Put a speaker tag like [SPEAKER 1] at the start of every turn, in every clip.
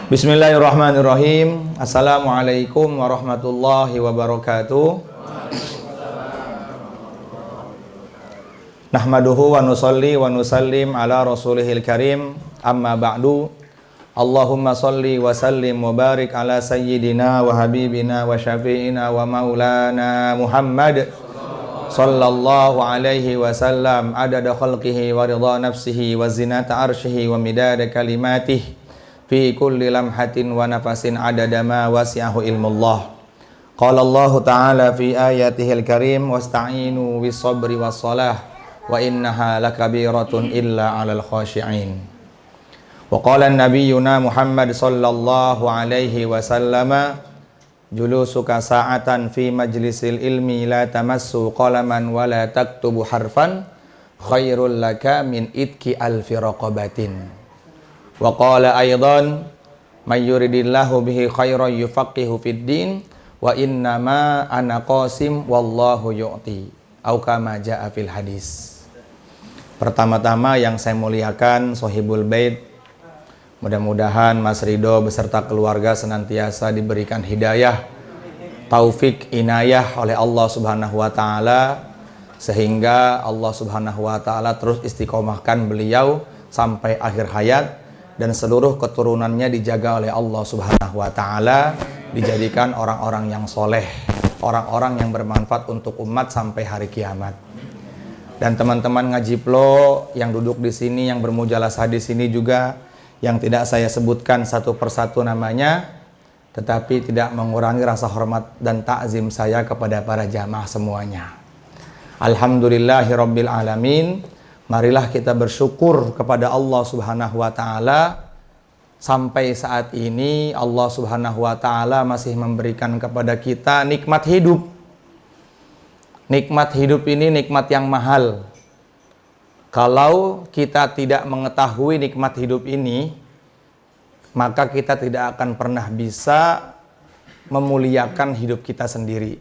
[SPEAKER 1] Bismillahirrahmanirrahim. Assalamualaikum warahmatullahi wabarakatuh. Nahmaduhu wa nusalli wa nusallim ala rasulihil karim. Amma ba'du. Allahumma salli wa sallim wa barik ala sayyidina wa habibina wa syafi'ina wa maulana Muhammad sallallahu alaihi wasallam adada khalqihi wa ridha nafsihi wa zinata arshihi wa midada kalimatihi fi kulli lamhatin wa nafasin adada ma wasi'ahu ilmullah. Qala Allah Ta'ala fi ayatihil karim wasta'inu bis sabri was salah wa innaha lakabiratun illa 'alal khashi'in. Wa qala nabiyyuna Muhammad sallallahu alaihi wasallam julusuka sa'atan fi majlisil ilmi la tamassu qalaman wa la taktubu harfan khairul laka min itki alfi raqabatin. Wa qala aidan may yuridillahu bihi khairan yufaqihu fid din wa innama ana qasim wallahu yu'ti au kama jaa fil hadis. Pertama-tama yang saya muliakan Sohibul Bait, mudah-mudahan Mas Ridho beserta keluarga senantiasa diberikan hidayah, taufik, inayah oleh Allah Subhanahu wa taala sehingga Allah Subhanahu wa taala terus istiqomahkan beliau sampai akhir hayat dan seluruh keturunannya dijaga oleh Allah Subhanahu wa taala, dijadikan orang-orang yang soleh, orang-orang yang bermanfaat untuk umat sampai hari kiamat. Dan teman-teman ngaji Plo yang duduk di sini, yang bermujalasah di sini juga, yang tidak saya sebutkan satu persatu namanya, tetapi tidak mengurangi rasa hormat dan takzim saya kepada para jamaah semuanya. Alhamdulillahirabbil alamin. Marilah kita bersyukur kepada Allah Subhanahu wa taala. Sampai saat ini Allah Subhanahu wa taala masih memberikan kepada kita nikmat hidup. Nikmat hidup ini nikmat yang mahal. Kalau kita tidak mengetahui nikmat hidup ini, maka kita tidak akan pernah bisa memuliakan hidup kita sendiri.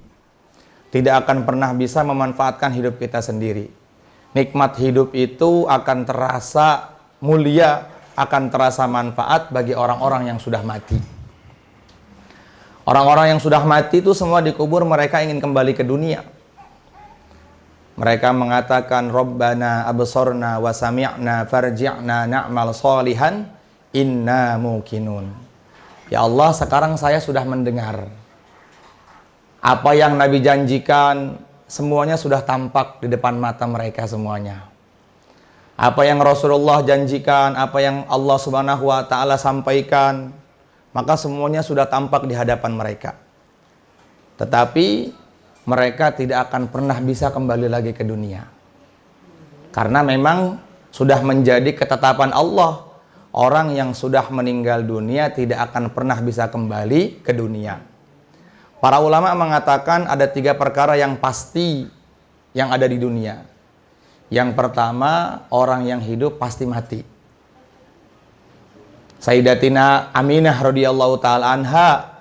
[SPEAKER 1] Tidak akan pernah bisa memanfaatkan hidup kita sendiri. Nikmat hidup itu akan terasa mulia, akan terasa manfaat bagi orang-orang yang sudah mati. Orang-orang yang sudah mati itu semua dikubur, mereka ingin kembali ke dunia. Mereka mengatakan, Rabbana absorna wa sami'na farji'na na'mal solihan inna muqinun. Ya Allah, sekarang saya sudah mendengar. Apa yang Nabi janjikan semuanya sudah tampak di depan mata mereka semuanya. Apa yang Rasulullah janjikan, apa yang Allah Subhanahu wa taala sampaikan, maka semuanya sudah tampak di hadapan mereka. Tetapi mereka tidak akan pernah bisa kembali lagi ke dunia. Karena memang sudah menjadi ketetapan Allah, orang yang sudah meninggal dunia tidak akan pernah bisa kembali ke dunia. Para ulama mengatakan ada 3 perkara yang pasti yang ada di dunia. Yang pertama, orang yang hidup pasti mati. Sayyidatina Aminah radhiyallahu taala anha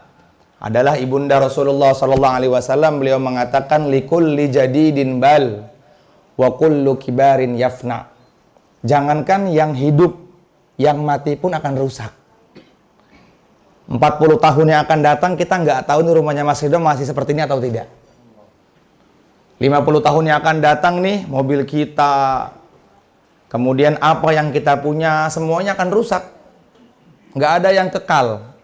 [SPEAKER 1] adalah ibunda Rasulullah sallallahu alaihi wasallam. Beliau mengatakan likulli jadidin bal wa kullu kibarin yafna. Jangankan yang hidup, yang mati pun akan rusak. 40 tahun yang akan datang kita nggak tahu nih rumahnya Mas Ridho masih seperti ini atau tidak. 50 tahun yang akan datang nih mobil kita, kemudian apa yang kita punya semuanya akan rusak. Nggak ada yang kekal.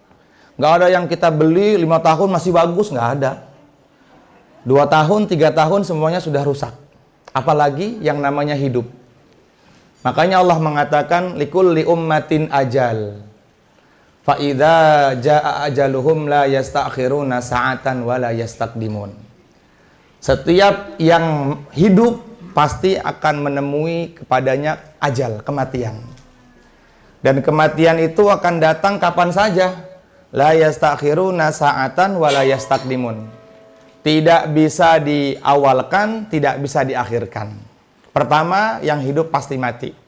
[SPEAKER 1] Nggak ada yang kita beli 5 tahun masih bagus, nggak ada. 2 tahun, 3 tahun semuanya sudah rusak. Apalagi yang namanya hidup. Makanya Allah mengatakan likulli ummatin ajal. Fa'idha ja'a ajaluhum la yastakhiruna sa'atan wa la yastaqdimun. Setiap yang hidup pasti akan menemui kepadanya ajal, kematian. Dan kematian itu akan datang kapan saja. La yastakhiruna sa'atan wa la yastaqdimun. Tidak bisa diawalkan, tidak bisa diakhirkan. Pertama, yang hidup pasti mati.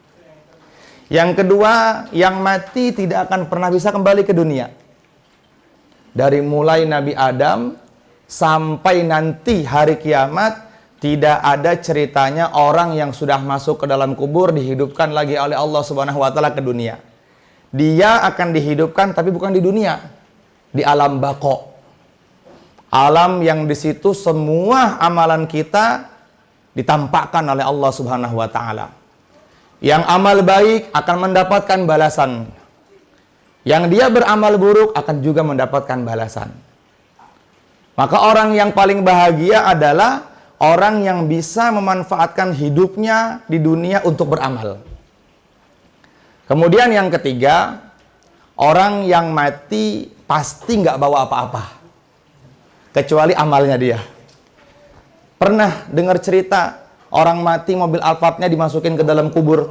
[SPEAKER 1] Yang kedua, yang mati tidak akan pernah bisa kembali ke dunia. Dari mulai Nabi Adam sampai nanti hari kiamat, tidak ada ceritanya orang yang sudah masuk ke dalam kubur dihidupkan lagi oleh Allah Subhanahu wa taala ke dunia. dia akan dihidupkan tapi bukan di dunia, di alam baqo. Alam yang di situ semua amalan kita ditampakkan oleh Allah Subhanahu wa taala. Yang amal baik akan mendapatkan balasan. Yang dia beramal buruk akan juga mendapatkan balasan. Maka orang yang paling bahagia adalah orang yang bisa memanfaatkan hidupnya di dunia untuk beramal. Kemudian yang ketiga, orang yang mati pasti nggak bawa apa-apa. Kecuali amalnya dia. Pernah dengar cerita orang mati mobil Alphardnya dimasukin ke dalam kubur?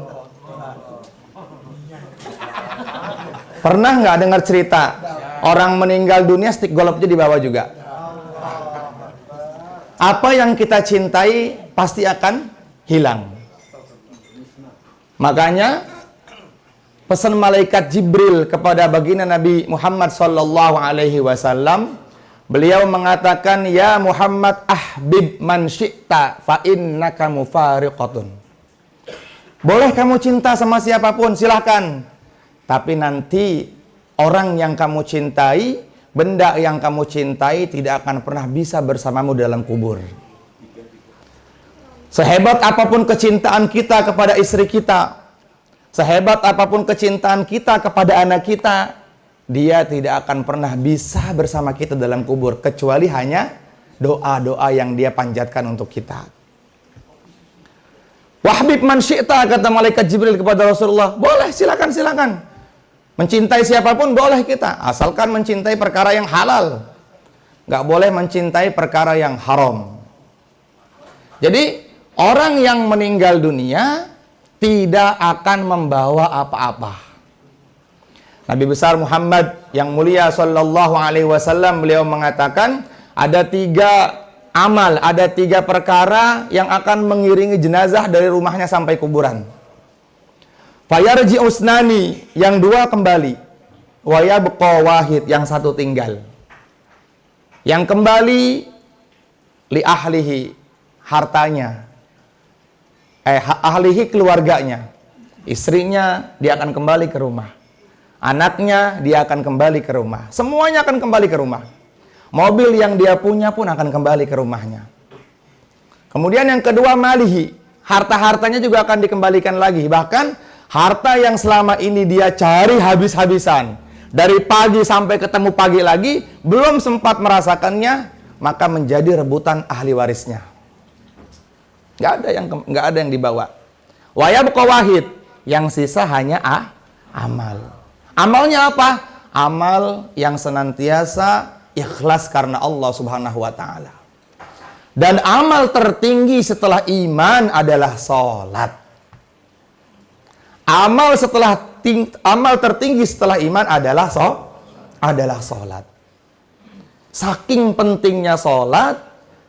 [SPEAKER 1] Pernah nggak dengar cerita orang meninggal dunia stick golfnya dibawa juga? Apa yang kita cintai pasti akan hilang. Makanya pesan malaikat Jibril kepada baginda Nabi Muhammad sallallahu alaihi wasallam, beliau mengatakan, "Ya Muhammad, ahbib man syi'ta fa innaka mufariqatun." Boleh kamu cinta sama siapapun, silahkan. Tapi nanti orang yang kamu cintai, benda yang kamu cintai tidak akan pernah bisa bersamamu dalam kubur. Sehebat apapun kecintaan kita kepada istri kita, sehebat apapun kecintaan kita kepada anak kita, dia tidak akan pernah bisa bersama kita dalam kubur, kecuali hanya doa-doa yang dia panjatkan untuk kita. Wahbib man syi'ta, kata malaikat Jibril kepada Rasulullah, boleh, silakan. Mencintai siapapun boleh kita, asalkan mencintai perkara yang halal. Nggak boleh mencintai perkara yang haram. Jadi, orang yang meninggal dunia tidak akan membawa apa-apa. Nabi besar Muhammad yang mulia sallallahu alaihi wasallam, beliau mengatakan ada 3 amal, ada 3 perkara yang akan mengiringi jenazah dari rumahnya sampai kuburan. Fayarji usnani, yang 2 kembali. Wayabqa wahid, yang 1 tinggal. Yang kembali li ahlihi, hartanya. Ahlihi, keluarganya. Istrinya dia akan kembali ke rumah. Anaknya dia akan kembali ke rumah. Semuanya akan kembali ke rumah. Mobil yang dia punya pun akan kembali ke rumahnya. Kemudian yang kedua, malihi, harta-hartanya juga akan dikembalikan lagi. Bahkan harta yang selama ini dia cari habis-habisan, dari pagi sampai ketemu pagi lagi, belum sempat merasakannya, maka menjadi rebutan ahli warisnya. Nggak ada yang dibawa. Wayabqa wahid, yang sisa hanya amal. Amalnya apa? Amal yang senantiasa ikhlas karena Allah Subhanahu wa taala. Dan amal tertinggi setelah iman adalah salat. Amal tertinggi setelah iman adalah salat. Saking pentingnya salat,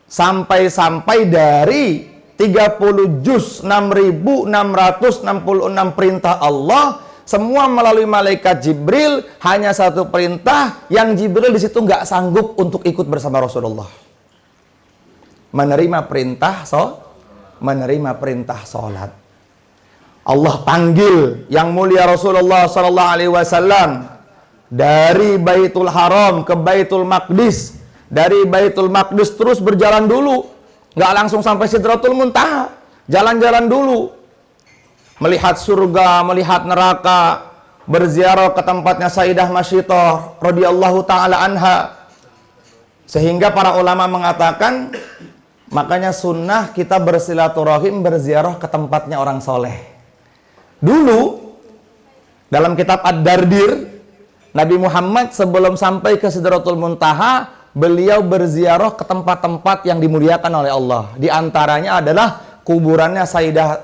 [SPEAKER 1] sampai dari 30 juz 6.666 perintah Allah, semua melalui malaikat Jibril, hanya 1 perintah yang Jibril di situ nggak sanggup untuk ikut bersama Rasulullah. Menerima perintah salat. Allah panggil yang mulia Rasulullah sallallahu alaihi wasallam dari Baitul Haram ke Baitul Maqdis, dari Baitul Maqdis terus berjalan dulu, nggak langsung sampai Sidratul Muntaha, jalan-jalan dulu, melihat surga, melihat neraka, berziarah ke tempatnya Sayyidah Masyithah radhiyallahu taala anha. Sehingga para ulama mengatakan, makanya sunnah kita bersilaturahim, berziarah ke tempatnya orang soleh. Dulu dalam kitab Ad-Dardir, Nabi Muhammad sebelum sampai ke Sidratul Muntaha, beliau berziarah ke tempat-tempat yang dimuliakan oleh Allah. Di antaranya adalah kuburannya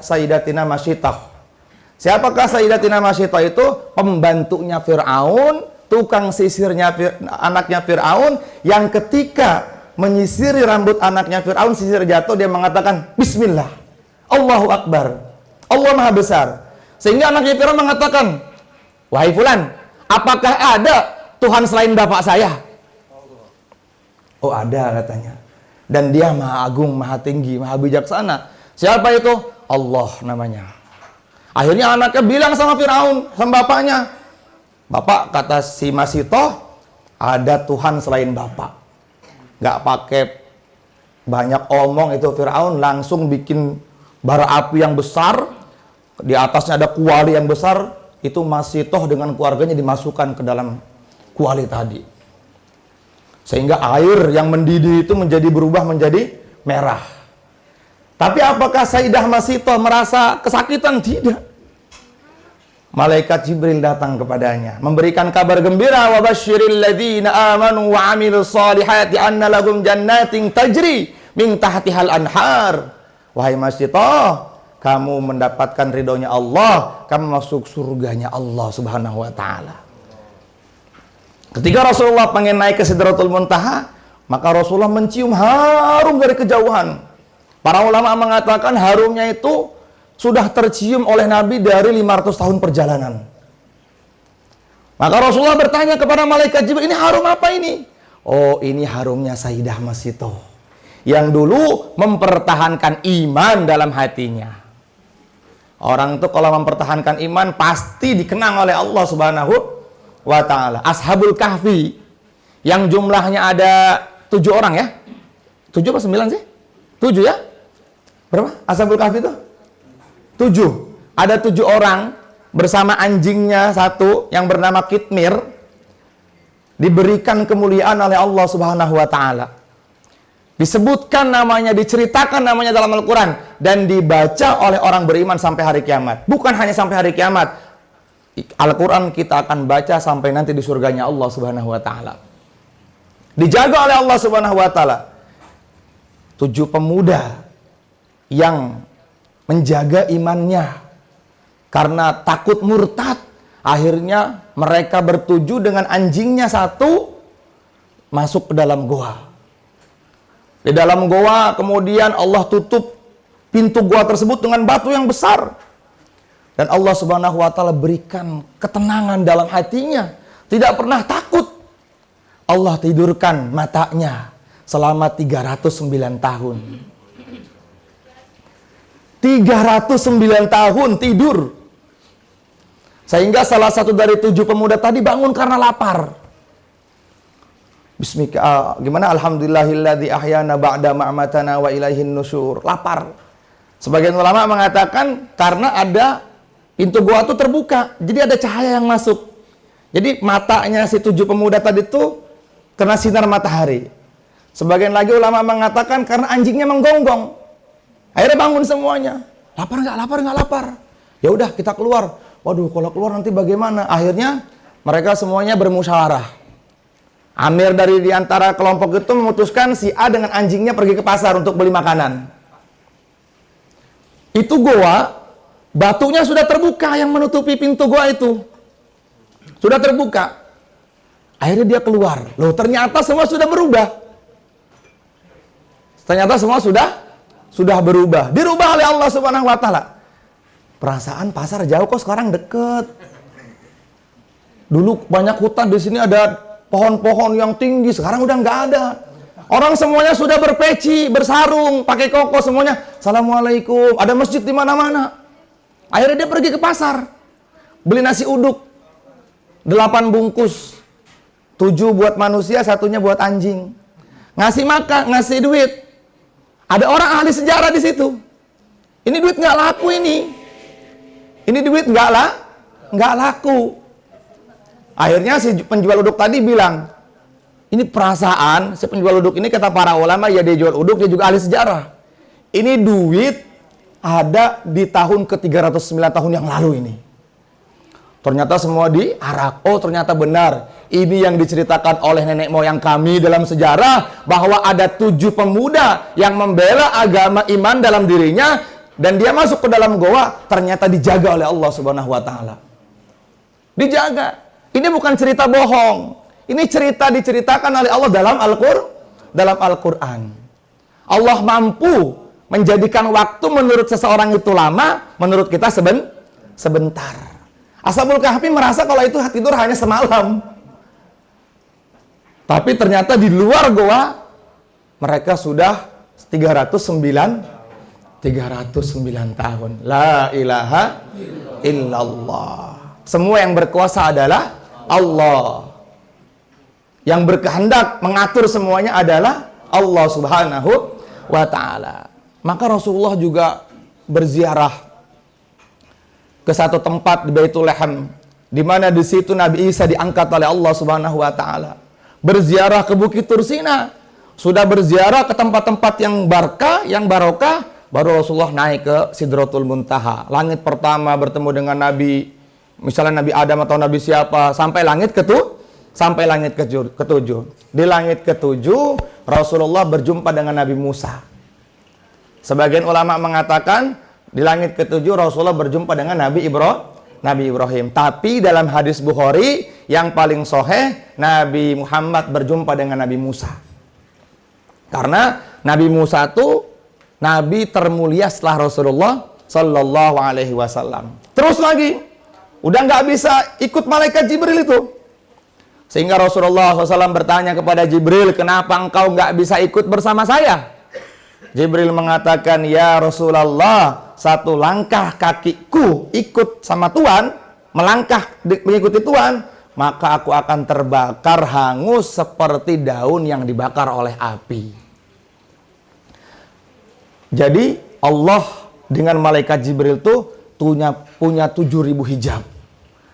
[SPEAKER 1] Sayyidatina Masyithah. Siapakah Sayyidatina Masyithah itu? Pembantunya Fir'aun, tukang sisirnya anaknya Fir'aun, yang ketika menyisiri rambut anaknya Fir'aun, sisir jatuh, dia mengatakan Bismillah, Allahu Akbar, Allah Maha Besar. Sehingga anaknya Fir'aun mengatakan, wahai fulan, apakah ada Tuhan selain bapak saya? Oh ada, katanya. Dan dia Maha Agung, Maha Tinggi, Maha Bijaksana. Siapa itu? Allah namanya. Akhirnya anaknya bilang sama Fir'aun, sama bapaknya, Bapak, kata si Masitoh, ada Tuhan selain Bapak. Gak pakai banyak omong itu Firaun, langsung bikin bara api yang besar, di atasnya ada kuali yang besar, itu Masitoh dengan keluarganya dimasukkan ke dalam kuali tadi. Sehingga air yang mendidih itu berubah menjadi merah. Tapi apakah Sayyidah Masitoh merasa kesakitan? Tidak. Malaikat Jibril datang kepadanya, memberikan kabar gembira, wa basyiril ladzina amanu wa 'amilus solihati anna lahum jannatin tajri min tahtihal anhar. Wahai Masitoh, kamu mendapatkan ridhonya Allah, kamu masuk surganya Allah Subhanahu wa taala. Ketika Rasulullah pengen naik ke Sidratul Muntaha, maka Rasulullah mencium harum dari kejauhan. Para ulama mengatakan harumnya itu sudah tercium oleh Nabi dari 500 tahun perjalanan. Maka Rasulullah bertanya kepada malaikat Jibril, ini harum apa ini? Oh, ini harumnya Sayyidah Masitoh, yang dulu mempertahankan iman dalam hatinya. Orang itu kalau mempertahankan iman pasti dikenang oleh Allah Subhanahu wa ta'ala. Ashabul Kahfi yang jumlahnya ada 7 orang ya? 7 apa 9 sih? 7 ya? Berapa? Ashabul Kahfi itu? 7. Ada 7 orang bersama anjingnya satu yang bernama Kitmir, diberikan kemuliaan oleh Allah Subhanahu wa ta'ala. Disebutkan namanya, diceritakan namanya dalam Al-Quran, dan dibaca oleh orang beriman sampai hari kiamat. Bukan hanya sampai hari kiamat, Al-Quran kita akan baca sampai nanti di surganya Allah Subhanahu wa ta'ala. Dijaga oleh Allah Subhanahu wa ta'ala. 7 pemuda yang menjaga imannya karena takut murtad, akhirnya mereka bertuju dengan anjingnya satu masuk ke dalam goa. Di dalam goa kemudian Allah tutup pintu goa tersebut dengan batu yang besar, dan Allah Subhanahu wa ta'ala berikan ketenangan dalam hatinya, tidak pernah takut. Allah tidurkan matanya selama 309 tahun. 309 tahun tidur. Sehingga salah satu dari 7 pemuda tadi bangun karena lapar. Bismillah, gimana? Alhamdulillahilladzi ahyana ba'da ma'matana wa ilaihin nusyur. Lapar. Sebagian ulama mengatakan karena ada pintu goa itu terbuka, jadi ada cahaya yang masuk. Jadi matanya si 7 pemuda tadi itu kena sinar matahari. Sebagian lagi ulama mengatakan karena anjingnya menggonggong. Akhirnya bangun semuanya. Lapar nggak? Lapar nggak? Lapar. Ya udah kita keluar. Waduh, kalau keluar nanti bagaimana? Akhirnya mereka semuanya bermusyawarah. Amir dari diantara kelompok itu memutuskan si A dengan anjingnya pergi ke pasar untuk beli makanan. Itu goa, batunya sudah terbuka yang menutupi pintu goa itu. Sudah terbuka. Akhirnya dia keluar. Loh, ternyata semua sudah berubah. Ternyata semua sudah berubah. Dirubah oleh Allah Subhanahu wa ta'ala. Perasaan pasar jauh kok sekarang deket. Dulu banyak hutan, di sini ada pohon-pohon yang tinggi, sekarang udah nggak ada. Orang semuanya sudah berpeci, bersarung, pakai koko semuanya. Assalamualaikum. Ada masjid di mana-mana. Akhirnya dia pergi ke pasar, beli nasi uduk 8 bungkus, 7 buat manusia, 1-nya buat anjing. Ngasih makan, ngasih duit. Ada orang ahli sejarah di situ. Ini duit nggak laku ini. Ini duit nggak laku. Akhirnya si penjual uduk tadi bilang, ini perasaan si penjual uduk ini, kata para ulama, ya dia jual uduk, dia juga ahli sejarah. Ini duit ada di tahun ke-309 tahun yang lalu ini. Ternyata semua diarak. Oh, ternyata benar. Ini yang diceritakan oleh nenek moyang kami dalam sejarah, bahwa ada 7 pemuda yang membela agama iman dalam dirinya, dan dia masuk ke dalam goa, ternyata dijaga oleh Allah Subhanahu wa ta'ala. Dijaga. Ini bukan cerita bohong. Ini cerita diceritakan oleh Allah dalam Al-Quran. Allah mampu menjadikan waktu menurut seseorang itu lama, menurut kita sebentar. Ashabul Kahfi merasa kalau itu tidur hanya semalam. Tapi ternyata di luar goa mereka sudah 309 tahun. La ilaha illallah. Semua yang berkuasa adalah Allah. Yang berkehendak mengatur semuanya adalah Allah Subhanahu wa ta'ala. Maka Rasulullah juga berziarah ke satu tempat di Baitul Laham, di mana di situ Nabi Isa diangkat oleh Allah Subhanahu wa ta'ala. Berziarah ke Bukit Tursina. Sudah berziarah ke tempat-tempat yang barokah, baru Rasulullah naik ke Sidratul Muntaha. Langit pertama bertemu dengan Nabi, misalnya Nabi Adam atau Nabi siapa, sampai langit ketujuh. Di langit ketujuh, Rasulullah berjumpa dengan Nabi Musa. Sebagian ulama mengatakan di langit ketujuh Rasulullah berjumpa dengan Nabi Ibrahim. Tapi dalam hadis Bukhari yang paling sahih, Nabi Muhammad berjumpa dengan Nabi Musa. Karena Nabi Musa itu Nabi termulia setelah Rasulullah Sallallahu Alaihi Wasallam. Terus lagi, udah nggak bisa ikut malaikat Jibril itu. Sehingga Rasulullah SAW bertanya kepada Jibril, kenapa engkau nggak bisa ikut bersama saya? Jibril mengatakan, ya Rasulullah, satu langkah kakiku ikut sama Tuhan, melangkah mengikuti Tuhan, maka aku akan terbakar hangus seperti daun yang dibakar oleh api. Jadi Allah dengan malaikat Jibril itu punya 7.000 hijab.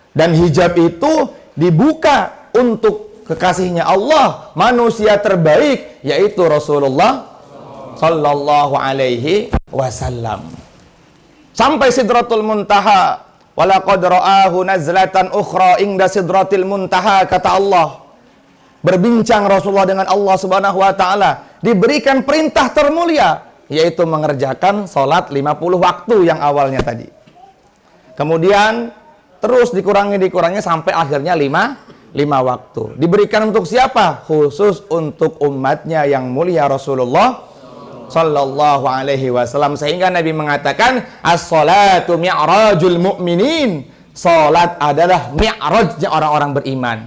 [SPEAKER 1] Dan hijab itu dibuka untuk kekasihnya Allah, manusia terbaik, yaitu Rasulullah Sallallahu Alaihi Wasallam. Sampai Sidratul Muntaha. Walaqad ra'ahu nazlatan ukhra inda Sidratil Muntaha, kata Allah. Berbincang Rasulullah dengan Allah Subhanahu wa taala, diberikan perintah termulia, yaitu mengerjakan salat 50 waktu yang awalnya tadi. Kemudian terus dikurangi sampai akhirnya 5 waktu. Diberikan untuk siapa? Khusus untuk umatnya yang mulia Rasulullah Sallallahu Alaihi Wasallam. Sehingga Nabi mengatakan, as-salatu mi'rajul mu'minin. Salat adalah mi'rajnya orang-orang beriman.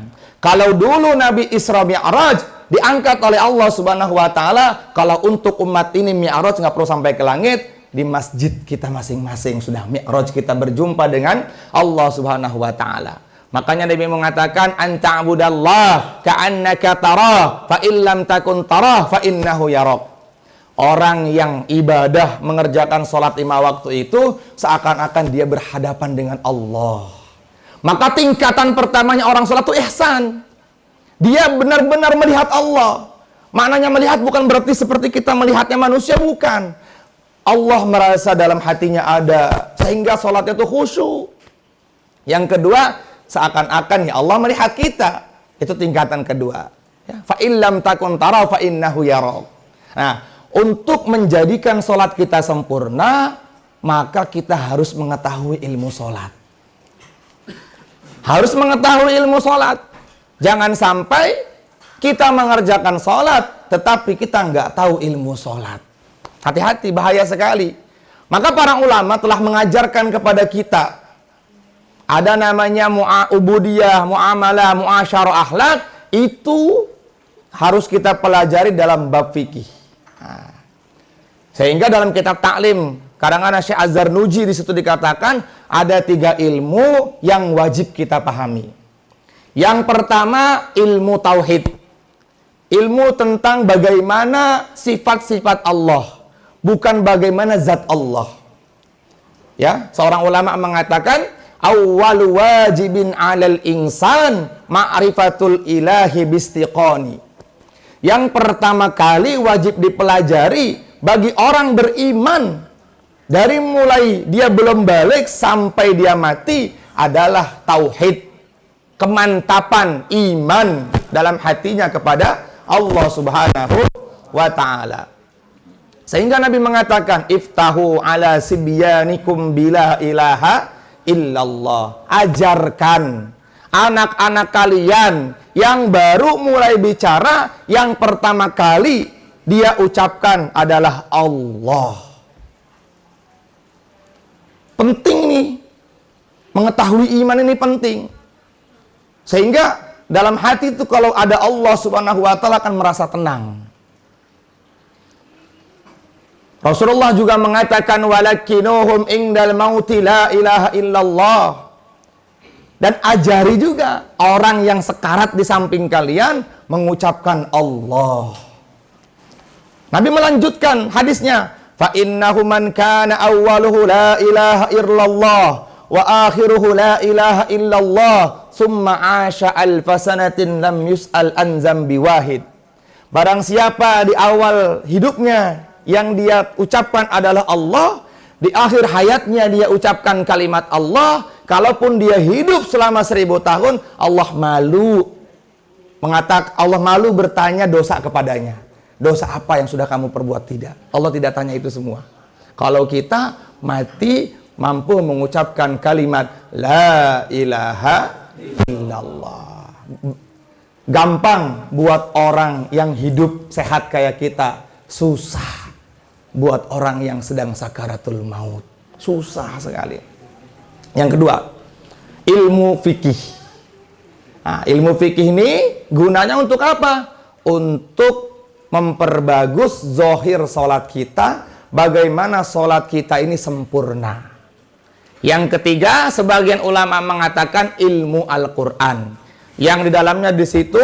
[SPEAKER 1] Kalau dulu Nabi Isra Mi'raj diangkat oleh Allah Subhanahu wa taala, kalau untuk umat ini Mi'raj nggak perlu sampai ke langit, di masjid kita masing-masing sudah Mi'raj, kita berjumpa dengan Allah Subhanahu wa taala. Makanya Nabi mengatakan, anta'budallah ka'annaka tarah, fa illam takun tarah fa innahu yarak. Orang yang ibadah mengerjakan sholat 5 waktu itu seakan-akan dia berhadapan dengan Allah. Maka tingkatan pertamanya orang sholat itu ihsan. Dia benar-benar melihat Allah. Maknanya melihat bukan berarti seperti kita melihatnya manusia, bukan. Allah merasa dalam hatinya ada, sehingga sholatnya itu khusyuk. Yang kedua, seakan-akan ya Allah melihat kita. Itu tingkatan kedua. Fa illam takun tara fa innahu yarak. Nah, untuk menjadikan sholat kita sempurna, maka kita harus mengetahui ilmu sholat. Harus mengetahui ilmu sholat. Jangan sampai kita mengerjakan sholat, tetapi kita nggak tahu ilmu sholat. Hati-hati, bahaya sekali. Maka para ulama telah mengajarkan kepada kita, ada namanya ubudiyah, muamalah, muasyarah, akhlak, itu harus kita pelajari dalam bab fikih. Sehingga dalam kitab taklim, kadang-kadang Syekh Az-Zarnuji di situ dikatakan ada 3 ilmu yang wajib kita pahami. Yang pertama, ilmu tauhid. Ilmu tentang bagaimana sifat-sifat Allah, bukan bagaimana zat Allah. Ya, seorang ulama mengatakan, awwalu wajibin 'alal insan ma'rifatul ilahi bistiqani. Yang pertama kali wajib dipelajari bagi orang beriman, dari mulai dia belum balik sampai dia mati, adalah tauhid, kemantapan iman dalam hatinya kepada Allah Subhanahu wa ta'ala. Sehingga Nabi mengatakan, iftahu ala sibyanikum bila ilaha illallah. Ajarkan anak-anak kalian yang baru mulai bicara, yang pertama kali dia ucapkan adalah Allah. Penting nih, mengetahui iman ini penting. Sehingga dalam hati itu kalau ada Allah Subhanahu wa ta'ala akan merasa tenang. Rasulullah juga mengatakan, walakinuhum indal mauti la ilaha illallah. Dan ajari juga orang yang sekarat di samping kalian mengucapkan Allah. Nabi melanjutkan hadisnya, fa innahu man kana awwaluhu la ilaha illallah wa akhiruhu la ilaha illallah summa asha alfasanatin lam yus'al an zambi wahid. Barang siapa di awal hidupnya yang dia ucapkan adalah Allah, di akhir hayatnya dia ucapkan kalimat Allah, kalaupun dia hidup selama 1000 tahun, Allah malu bertanya dosa kepadanya. Dosa apa yang sudah kamu perbuat? Tidak. Allah tidak tanya itu semua. Kalau kita mati mampu mengucapkan kalimat la ilaha illallah. Gampang buat orang yang hidup sehat kayak kita, susah buat orang yang sedang sakaratul maut. Susah sekali. Yang kedua, ilmu fikih. Nah, ilmu fikih ini gunanya untuk apa? Untuk memperbagus zohir sholat kita, bagaimana sholat kita ini sempurna. Yang ketiga, sebagian ulama mengatakan ilmu Al-Quran, yang di dalamnya di situ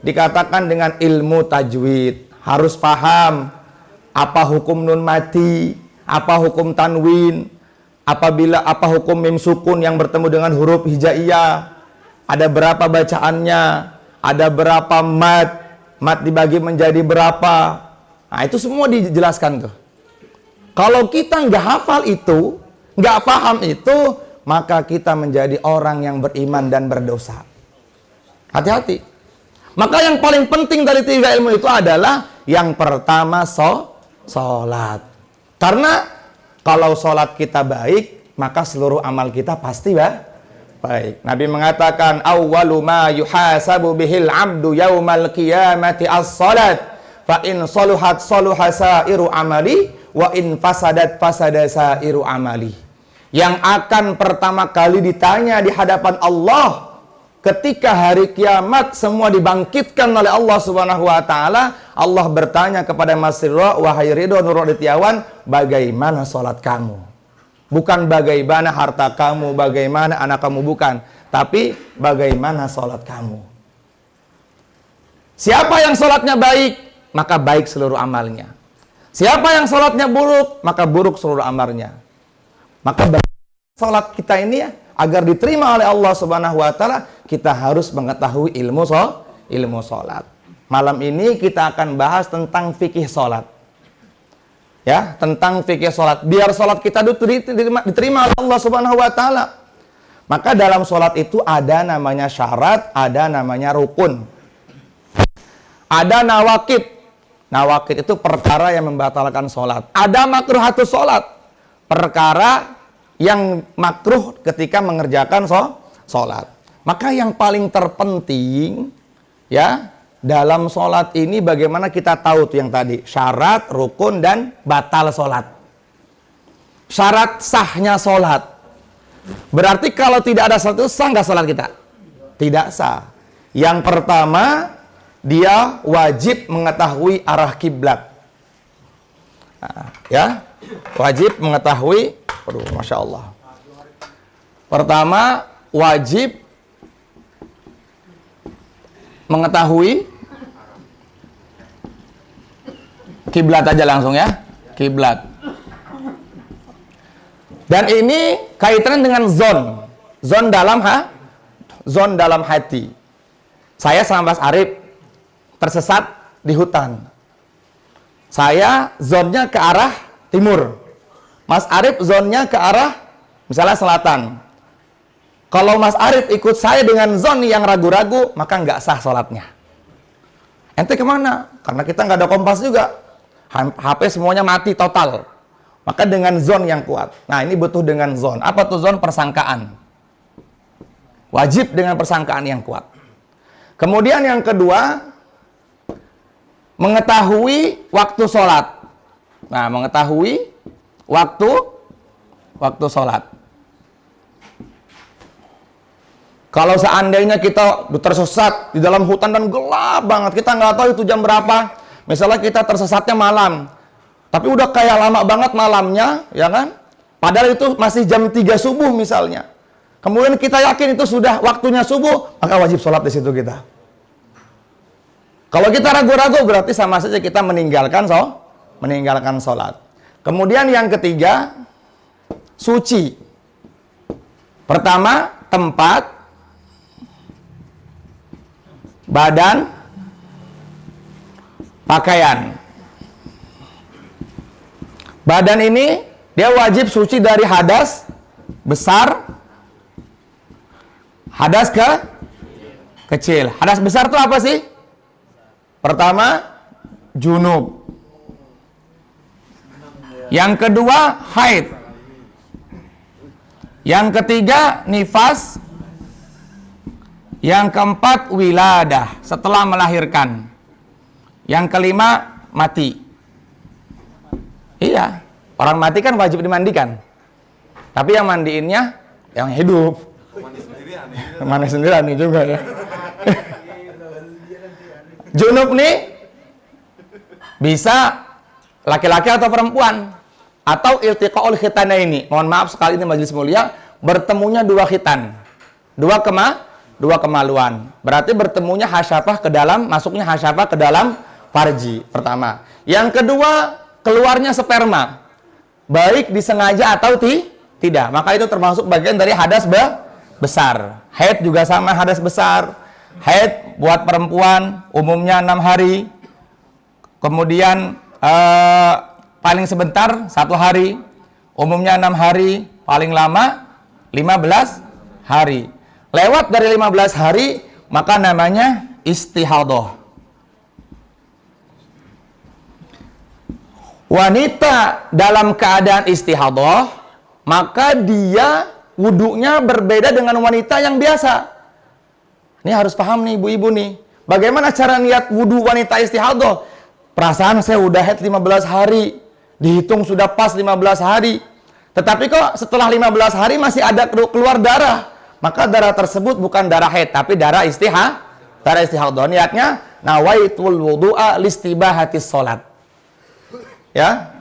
[SPEAKER 1] dikatakan dengan ilmu tajwid. Harus paham apa hukum nun mati, apa hukum tanwin, apa hukum mim sukun yang bertemu dengan huruf hijaiyah, ada berapa bacaannya, ada berapa mat dibagi menjadi berapa. Nah, itu semua dijelaskan tuh. Kalau kita nggak hafal itu, nggak paham itu, maka kita menjadi orang yang beriman dan berdosa. Hati-hati. Maka yang paling penting dari 3 ilmu itu adalah yang pertama sholat. Karena kalau sholat kita baik, maka seluruh amal kita pasti baik. Nabi mengatakan, awwalu ma yuhasabu bihil abdu yaumal qiyamati as-salat, fa in saluhat saluha sairu amali, wa in fasadat fasada sairu amali. Yang akan pertama kali ditanya di hadapan Allah ketika hari kiamat semua dibangkitkan oleh Allah Subhanahu wa taala, Allah bertanya kepada Mas Ridho, wahai Ridho Nur Adityawan, bagaimana sholat kamu? Bukan bagaimana harta kamu, bagaimana anak kamu, bukan, tapi bagaimana sholat kamu. Siapa yang sholatnya baik, maka baik seluruh amalnya. Siapa yang sholatnya buruk, maka buruk seluruh amalnya. Maka sholat kita ini ya, agar diterima oleh Allah Subhanahu wa taala, kita harus mengetahui ilmu sholat. Malam ini kita akan bahas tentang fikih sholat. Ya, tentang fikih sholat. Biar sholat kita diterima oleh Allah Subhanahu wa taala. Maka dalam sholat itu ada namanya syarat, ada namanya rukun. Ada nawakid. Nawakid itu perkara yang membatalkan sholat. Ada makruhatus sholat. Perkara yang makruh ketika mengerjakan sholat. Maka yang paling terpenting ya dalam sholat ini bagaimana kita tahu tuh yang tadi syarat, rukun, dan batal sholat. Syarat sahnya sholat berarti kalau tidak ada sholat itu sah nggak sholat kita? Tidak sah. Yang pertama, dia wajib mengetahui arah kiblat. Nah, ya wajib mengetahui. Aduh, Masya Allah. Pertama, wajib mengetahui kiblat aja langsung ya, kiblat. Dan ini kaitan dengan zon dalam hati. Saya sama Mas Arif tersesat di hutan. Saya zonnya ke arah timur. Mas Arif zonnya ke arah misalnya selatan. Kalau Mas Arif ikut saya dengan zon yang ragu-ragu, maka nggak sah sholatnya. Ente kemana? Karena kita nggak ada kompas juga. HP semuanya mati total. Maka dengan zon yang kuat. Nah, ini butuh dengan zon. Apa tuh zon? Persangkaan. Wajib dengan persangkaan yang kuat. Kemudian yang kedua, mengetahui waktu sholat. Nah, mengetahui waktu sholat. Kalau seandainya kita tersesat di dalam hutan dan gelap banget, kita nggak tahu itu jam berapa. Misalnya kita tersesatnya malam, tapi udah kayak lama banget malamnya, ya kan? Padahal itu masih jam 3 subuh misalnya. kemudian kita yakin itu sudah waktunya subuh, maka wajib sholat di situ kita. Kalau kita ragu-ragu berarti sama saja kita meninggalkan sholat. Kemudian yang ketiga, suci. Pertama, tempat, badan, pakaian. Badan ini dia wajib suci dari hadas besar, hadas kecil. Hadas besar itu apa sih? Pertama, junub. Yang kedua, haid. Yang ketiga, nifas. Yang keempat, wiladah, setelah melahirkan. Yang kelima, mati. Iya, orang mati kan wajib dimandikan. Tapi yang mandiinnya yang hidup. Mandi sendiri aneh juga ya. Junub nih bisa laki-laki atau perempuan, atau iltiqaul khitanaini. Mohon maaf sekali ini majelis mulia, bertemunya dua khitan. Dua kemaluan. Berarti bertemunya hasyafah ke dalam, masuknya hasyafah ke dalam farji. Pertama. Yang kedua, keluarnya sperma. Baik disengaja atau tidak. Maka itu termasuk bagian dari hadas besar. Haid juga sama hadas besar. Haid buat perempuan umumnya 6 hari. Kemudian paling sebentar 1 hari. Umumnya 6 hari. Paling lama 15 hari. Lewat dari 15 hari maka namanya istihadhah. Wanita dalam keadaan istihadhah, maka dia wudunya berbeda dengan wanita yang biasa. Ini harus paham nih ibu-ibu nih. Bagaimana cara niat wudu wanita istihadhah? Perasaan saya udah haid 15 hari. Dihitung sudah pas 15 hari. Tetapi kok setelah 15 hari masih ada keluar darah. Maka darah tersebut bukan darah haid, tapi darah istihadhah. Niatnya nawaitul wudu'a listibahatis sholat. Ya.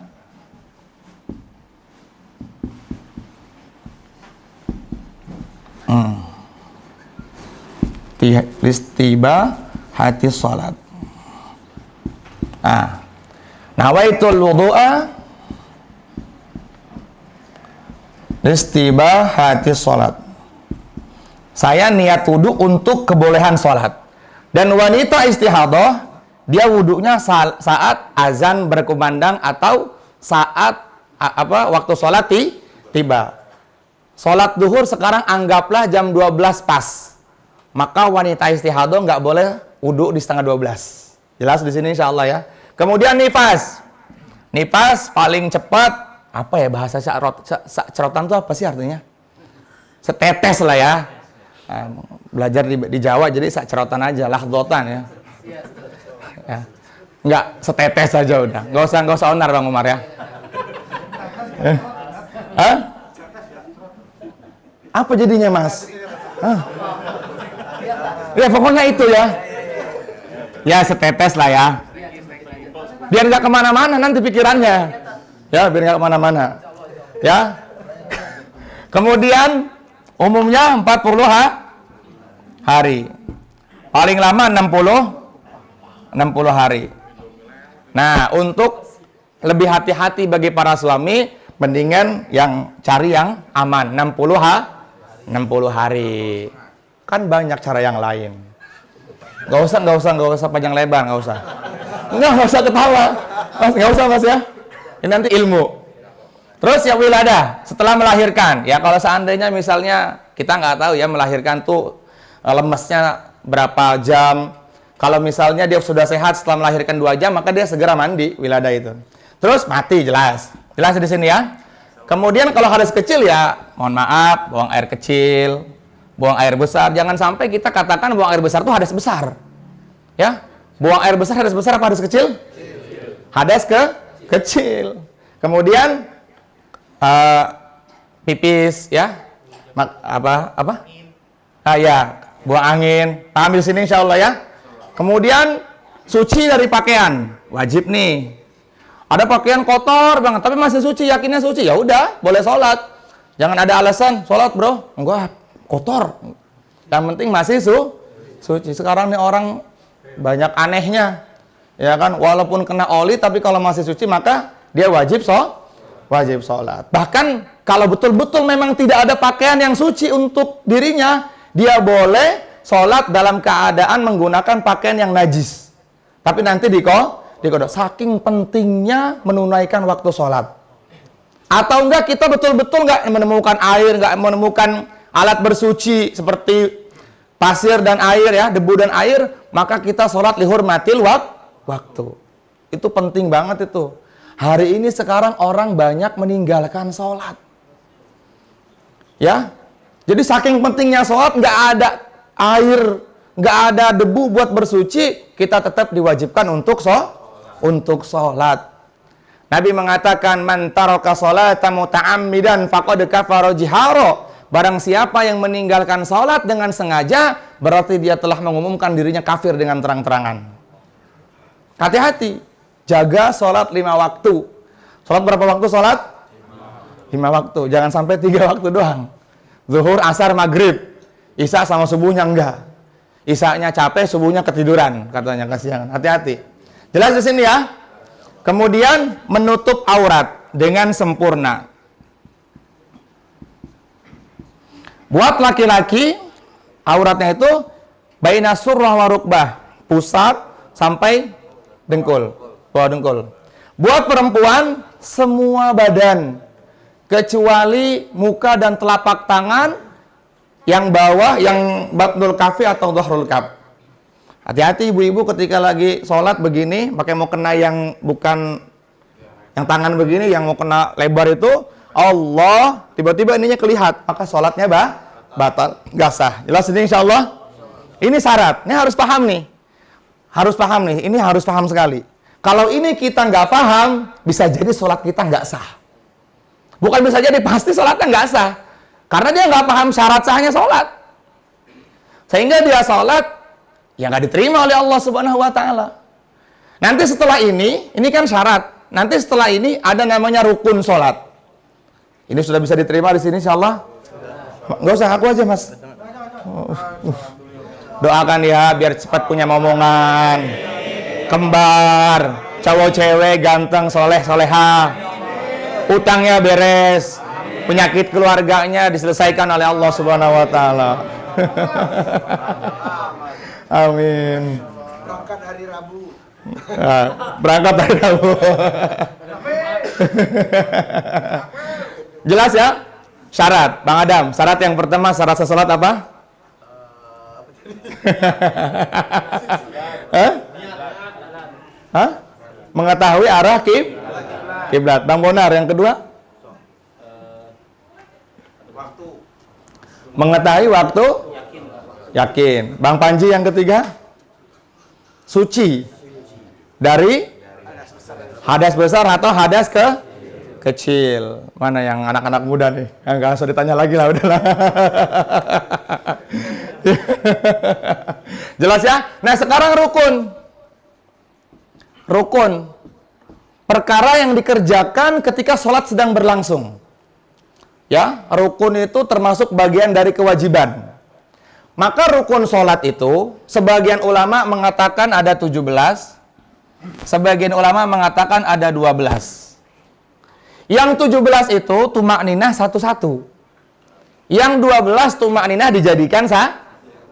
[SPEAKER 1] Listibahatis sholat. Nawaitul wudu'a listibahatis sholat. Saya niat wudhu untuk kebolehan sholat. Dan wanita istihadhah, dia wudhunya saat azan berkumandang atau saat waktu sholat tiba. Sholat duhur sekarang anggaplah jam 12 pas. Maka wanita istihadhah nggak boleh wudhu di setengah 12. Jelas di sini insya Allah ya. Kemudian nifas. Nifas paling cepat, apa ya bahasa cerotan itu apa sih artinya? Setetes lah ya. Belajar di Jawa jadi cerotan aja, lahdotan ya. Ya. Nggak setetes saja udah. Nggak usah onar Bang Umar ya. Apa jadinya Mas? Ya pokoknya itu ya. Ya setetes lah ya. Biar nggak kemana-mana nanti pikirannya. Ya biar nggak kemana-mana. Ya. Kemudian umumnya 40 hari. Paling lama 60 hari. Nah, untuk lebih hati-hati bagi para suami, mendingan cari yang aman 60 hari. Kan banyak cara yang lain. Nggak usah panjang lebar, nggak usah ketawa. Nggak usah Mas ya. Ini nanti ilmu. Terus ya wiladah, setelah melahirkan. Ya kalau seandainya misalnya kita nggak tahu ya melahirkan tuh lemesnya berapa jam. Kalau misalnya dia sudah sehat setelah melahirkan 2 jam, maka dia segera mandi wiladah itu. Terus mati jelas di sini ya. Kemudian kalau hadas kecil ya, mohon maaf, buang air kecil, buang air besar. Jangan sampai kita katakan buang air besar itu hadas besar. Ya, buang air besar hadas besar apa hadas kecil? Hadas kecil. Kemudian pipis ya, ya, buang angin. Paham di sini insya Allah ya. Kemudian suci dari pakaian, wajib nih. Ada pakaian kotor banget, tapi masih suci, yakinnya suci, ya udah, boleh sholat. Jangan ada alasan, sholat bro, enggak, kotor. Yang penting masih suci. Sekarang nih orang banyak anehnya. Ya kan, walaupun kena oli tapi kalau masih suci maka dia wajib sholat. Bahkan kalau betul-betul memang tidak ada pakaian yang suci untuk dirinya, dia boleh sholat dalam keadaan menggunakan pakaian yang najis. Tapi nanti dikodok. Saking pentingnya menunaikan waktu sholat. Atau enggak kita betul-betul enggak menemukan air, enggak menemukan alat bersuci seperti pasir dan air ya, debu dan air, maka kita sholat lihurmatil waktu. Itu penting banget itu. Hari ini sekarang orang banyak meninggalkan sholat. Ya, jadi saking pentingnya sholat, nggak ada air, nggak ada debu buat bersuci, kita tetap diwajibkan untuk sholat. Nabi mengatakan, man taraka sholata muta'ammidan faqad kafara jihara. Barang siapa yang meninggalkan sholat dengan sengaja, berarti dia telah mengumumkan dirinya kafir dengan terang-terangan. Hati-hati, jaga sholat 5 waktu. Sholat berapa waktu sholat? 5 waktu, jangan sampai 3 waktu doang. Zuhur, asar, maghrib, isya sama subuhnya enggak. Isyanya capek, subuhnya ketiduran, katanya kasihan. Hati-hati. Jelas di sini ya. Kemudian menutup aurat dengan sempurna. Buat laki-laki, auratnya itu baina surrah wa rukbah, pusat sampai dengkul, bawah dengkul. Buat perempuan, semua badan kecuali muka dan telapak tangan yang bawah, yang batnul kafi atau dhahrul kaf. Hati-hati ibu-ibu ketika lagi sholat begini, pakai mau kena yang bukan yang tangan begini, yang mau kena lebar itu, Allah, tiba-tiba ininya kelihat, maka sholatnya batal, nggak sah. Jelas ini insya Allah? Ini syarat, ini harus paham nih. Harus paham nih, ini harus paham sekali. Kalau ini kita nggak paham, bisa jadi sholat kita nggak sah. Bukan bisa jadi, pasti sholatnya nggak sah. Karena dia nggak paham syarat sahnya sholat. Sehingga dia sholat, ya nggak diterima oleh Allah Subhanahu wa Ta'ala. Nanti setelah ini kan syarat. Nanti setelah ini ada namanya rukun sholat. Ini sudah bisa diterima di sini, insya Allah. Nggak usah, aku aja mas. Doakan ya biar cepat punya momongan, kembar, cowok cewek ganteng, soleh soleha, utangnya beres, penyakit keluarganya diselesaikan oleh Allah Subhanahu wa Ta'ala. Amin.
[SPEAKER 2] Berangkat hari Rabu.
[SPEAKER 1] Berangkat hari Rabu. Jelas ya? Syarat, Bang Adam. Syarat yang pertama, syarat sesalat apa? Hah? Mengetahui arah kiblat. Bang Bonar yang kedua?
[SPEAKER 2] Waktu.
[SPEAKER 1] Mengetahui waktu? Yakin. Bang Panji yang ketiga? Suci. Dari hadas besar atau hadas kecil. Mana yang anak-anak muda nih? Enggak usah ditanya lagi lah, udahlah. Jelas ya? Nah, sekarang rukun. Rukun. Perkara yang dikerjakan ketika sholat sedang berlangsung. Ya, rukun itu termasuk bagian dari kewajiban. Maka rukun sholat itu, sebagian ulama mengatakan ada 17, sebagian ulama mengatakan ada 12. Yang 17 itu tumakninah satu-satu. Yang 12 tumakninah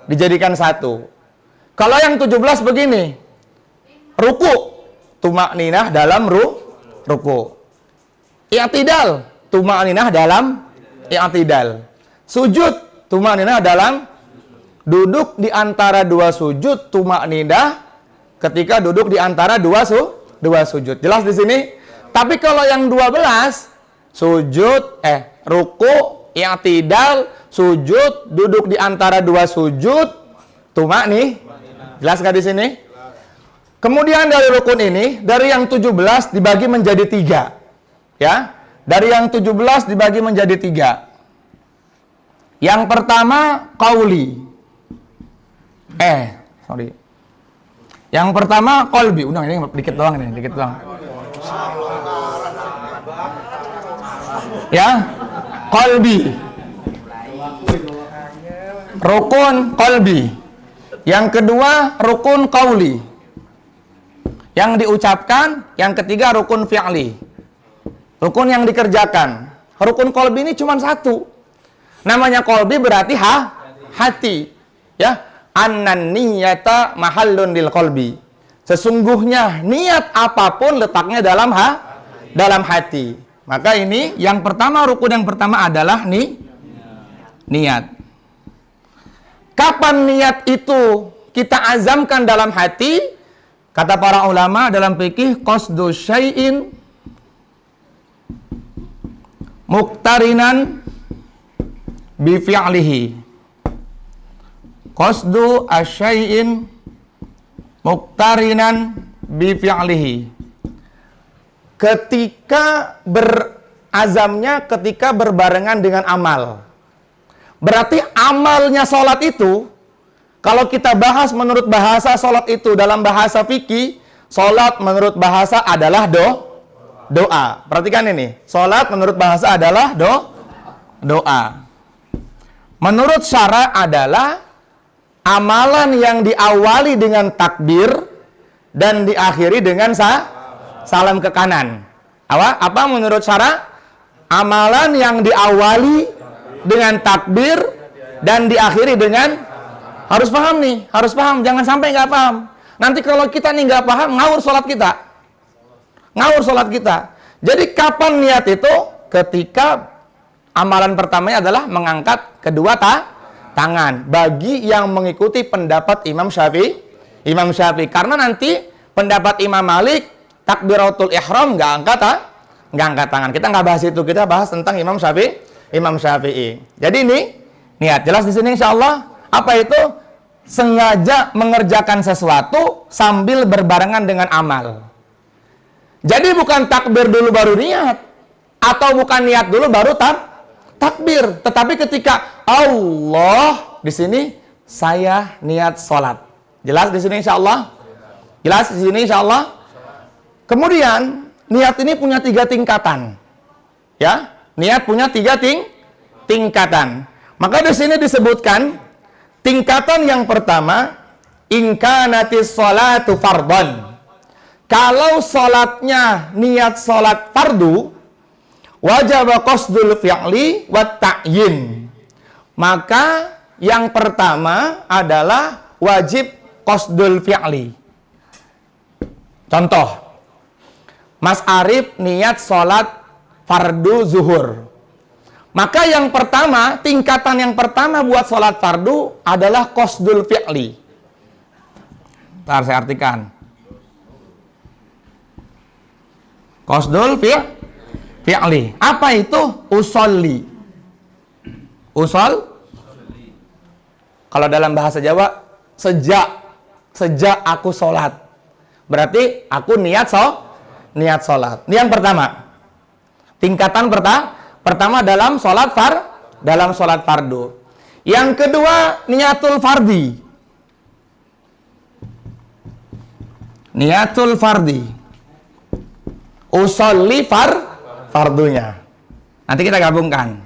[SPEAKER 1] dijadikan satu. Kalau yang 17 begini, ruku, tumakninah dalam ruku. I'tidal, tumakninah dalam i'tidal. Sujud, tumakninah dalam duduk di antara dua sujud, tumakninah ketika duduk di antara dua sujud. Jelas di sini? Tapi kalau yang 12 sujud, ruku, i'tidal, sujud, duduk di antara dua sujud, tumakni. Jelas nggak di sini? Kemudian dari rukun ini, dari yang 17 dibagi menjadi 3. Ya, dari yang 17 dibagi menjadi 3. Yang pertama qauli. Yang pertama qalbi. Udah ini dikit doang nih, dikit doang. Ya, qalbi. rukun qalbi. Yang kedua, rukun qauli. Yang diucapkan. Yang ketiga, rukun fi'li. Rukun yang dikerjakan. Rukun qalbi ini cuma satu. Namanya qalbi berarti hati. Ya, annan niyata mahallun lil qalbi. Sesungguhnya niat apapun letaknya dalam hati. Maka ini yang pertama, rukun yang pertama adalah niat. Kapan niat itu kita azamkan dalam hati? Kata para ulama dalam fikih, qasdu syai'in muqtarinan bi fi'lihi. Qasdu asyai'in muqtarinan bi fi'lihi. Ketika berazamnya ketika berbarengan dengan amal. Berarti amalnya sholat itu, kalau kita bahas menurut bahasa sholat itu dalam bahasa fikih, sholat menurut bahasa adalah doa. Perhatikan ini, sholat menurut bahasa adalah doa. Menurut syara adalah amalan yang diawali dengan takbir dan diakhiri dengan salam ke kanan. Apa menurut syara? Amalan yang diawali dengan takbir dan diakhiri dengan, harus paham nih, harus paham, jangan sampai nggak paham. Nanti kalau kita nih nggak paham, ngawur sholat kita. Jadi kapan niat itu? Ketika amalan pertamanya adalah mengangkat kedua tangan. Bagi yang mengikuti pendapat Imam Syafi'i. Karena nanti pendapat Imam Malik, takbiratul ihram nggak angkat tangan. Kita nggak bahas itu, kita bahas tentang Imam Syafi'i. Jadi ini niat. Jelas di sini insyaallah. Apa itu? Sengaja mengerjakan sesuatu sambil berbarengan dengan amal. Jadi bukan takbir dulu baru niat, atau bukan niat dulu baru takbir. Tetapi ketika Allah, di sini saya niat sholat. Jelas di sini insyaallah. Kemudian niat ini punya 3 tingkatan. Ya, niat punya 3 tingkatan. Maka di sini disebutkan tingkatan yang pertama, in kanatis sholatu fardhan. Kalau sholatnya niat sholat fardu, wajib qasdul fi'li wa ta'yin. Maka yang pertama adalah wajib qasdul fi'li. Contoh, Mas Arif niat sholat fardu zuhur. Maka yang pertama, tingkatan yang pertama buat sholat fardu adalah qasdul fi'li. Ntar saya artikan. Qasdul fi'li. Apa itu? Usolli. Kalau dalam bahasa Jawa, sejak aku sholat. Berarti aku niat sholat. Ini yang pertama. Tingkatan pertama dalam sholat fardu. Yang kedua, niatul fardi. Niatul fardi. Usolli fardunya. Nanti kita gabungkan.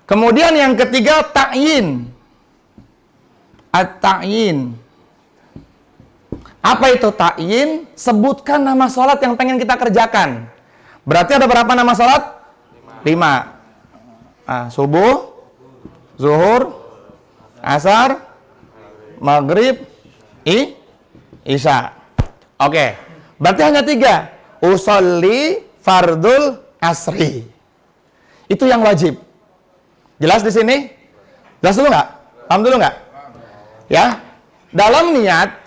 [SPEAKER 1] Kemudian yang ketiga, ta'yin. At-ta'yin. Apa itu ta'yin? Sebutkan nama sholat yang pengen kita kerjakan. Berarti ada berapa nama sholat? 5. Subuh, zuhur, asar, maghrib, isya. Oke. Berarti hanya 3. Usolli fardul asri. Itu yang wajib. Jelas di sini? Jelas dulu nggak? Paham dulu nggak? Ya. Dalam niat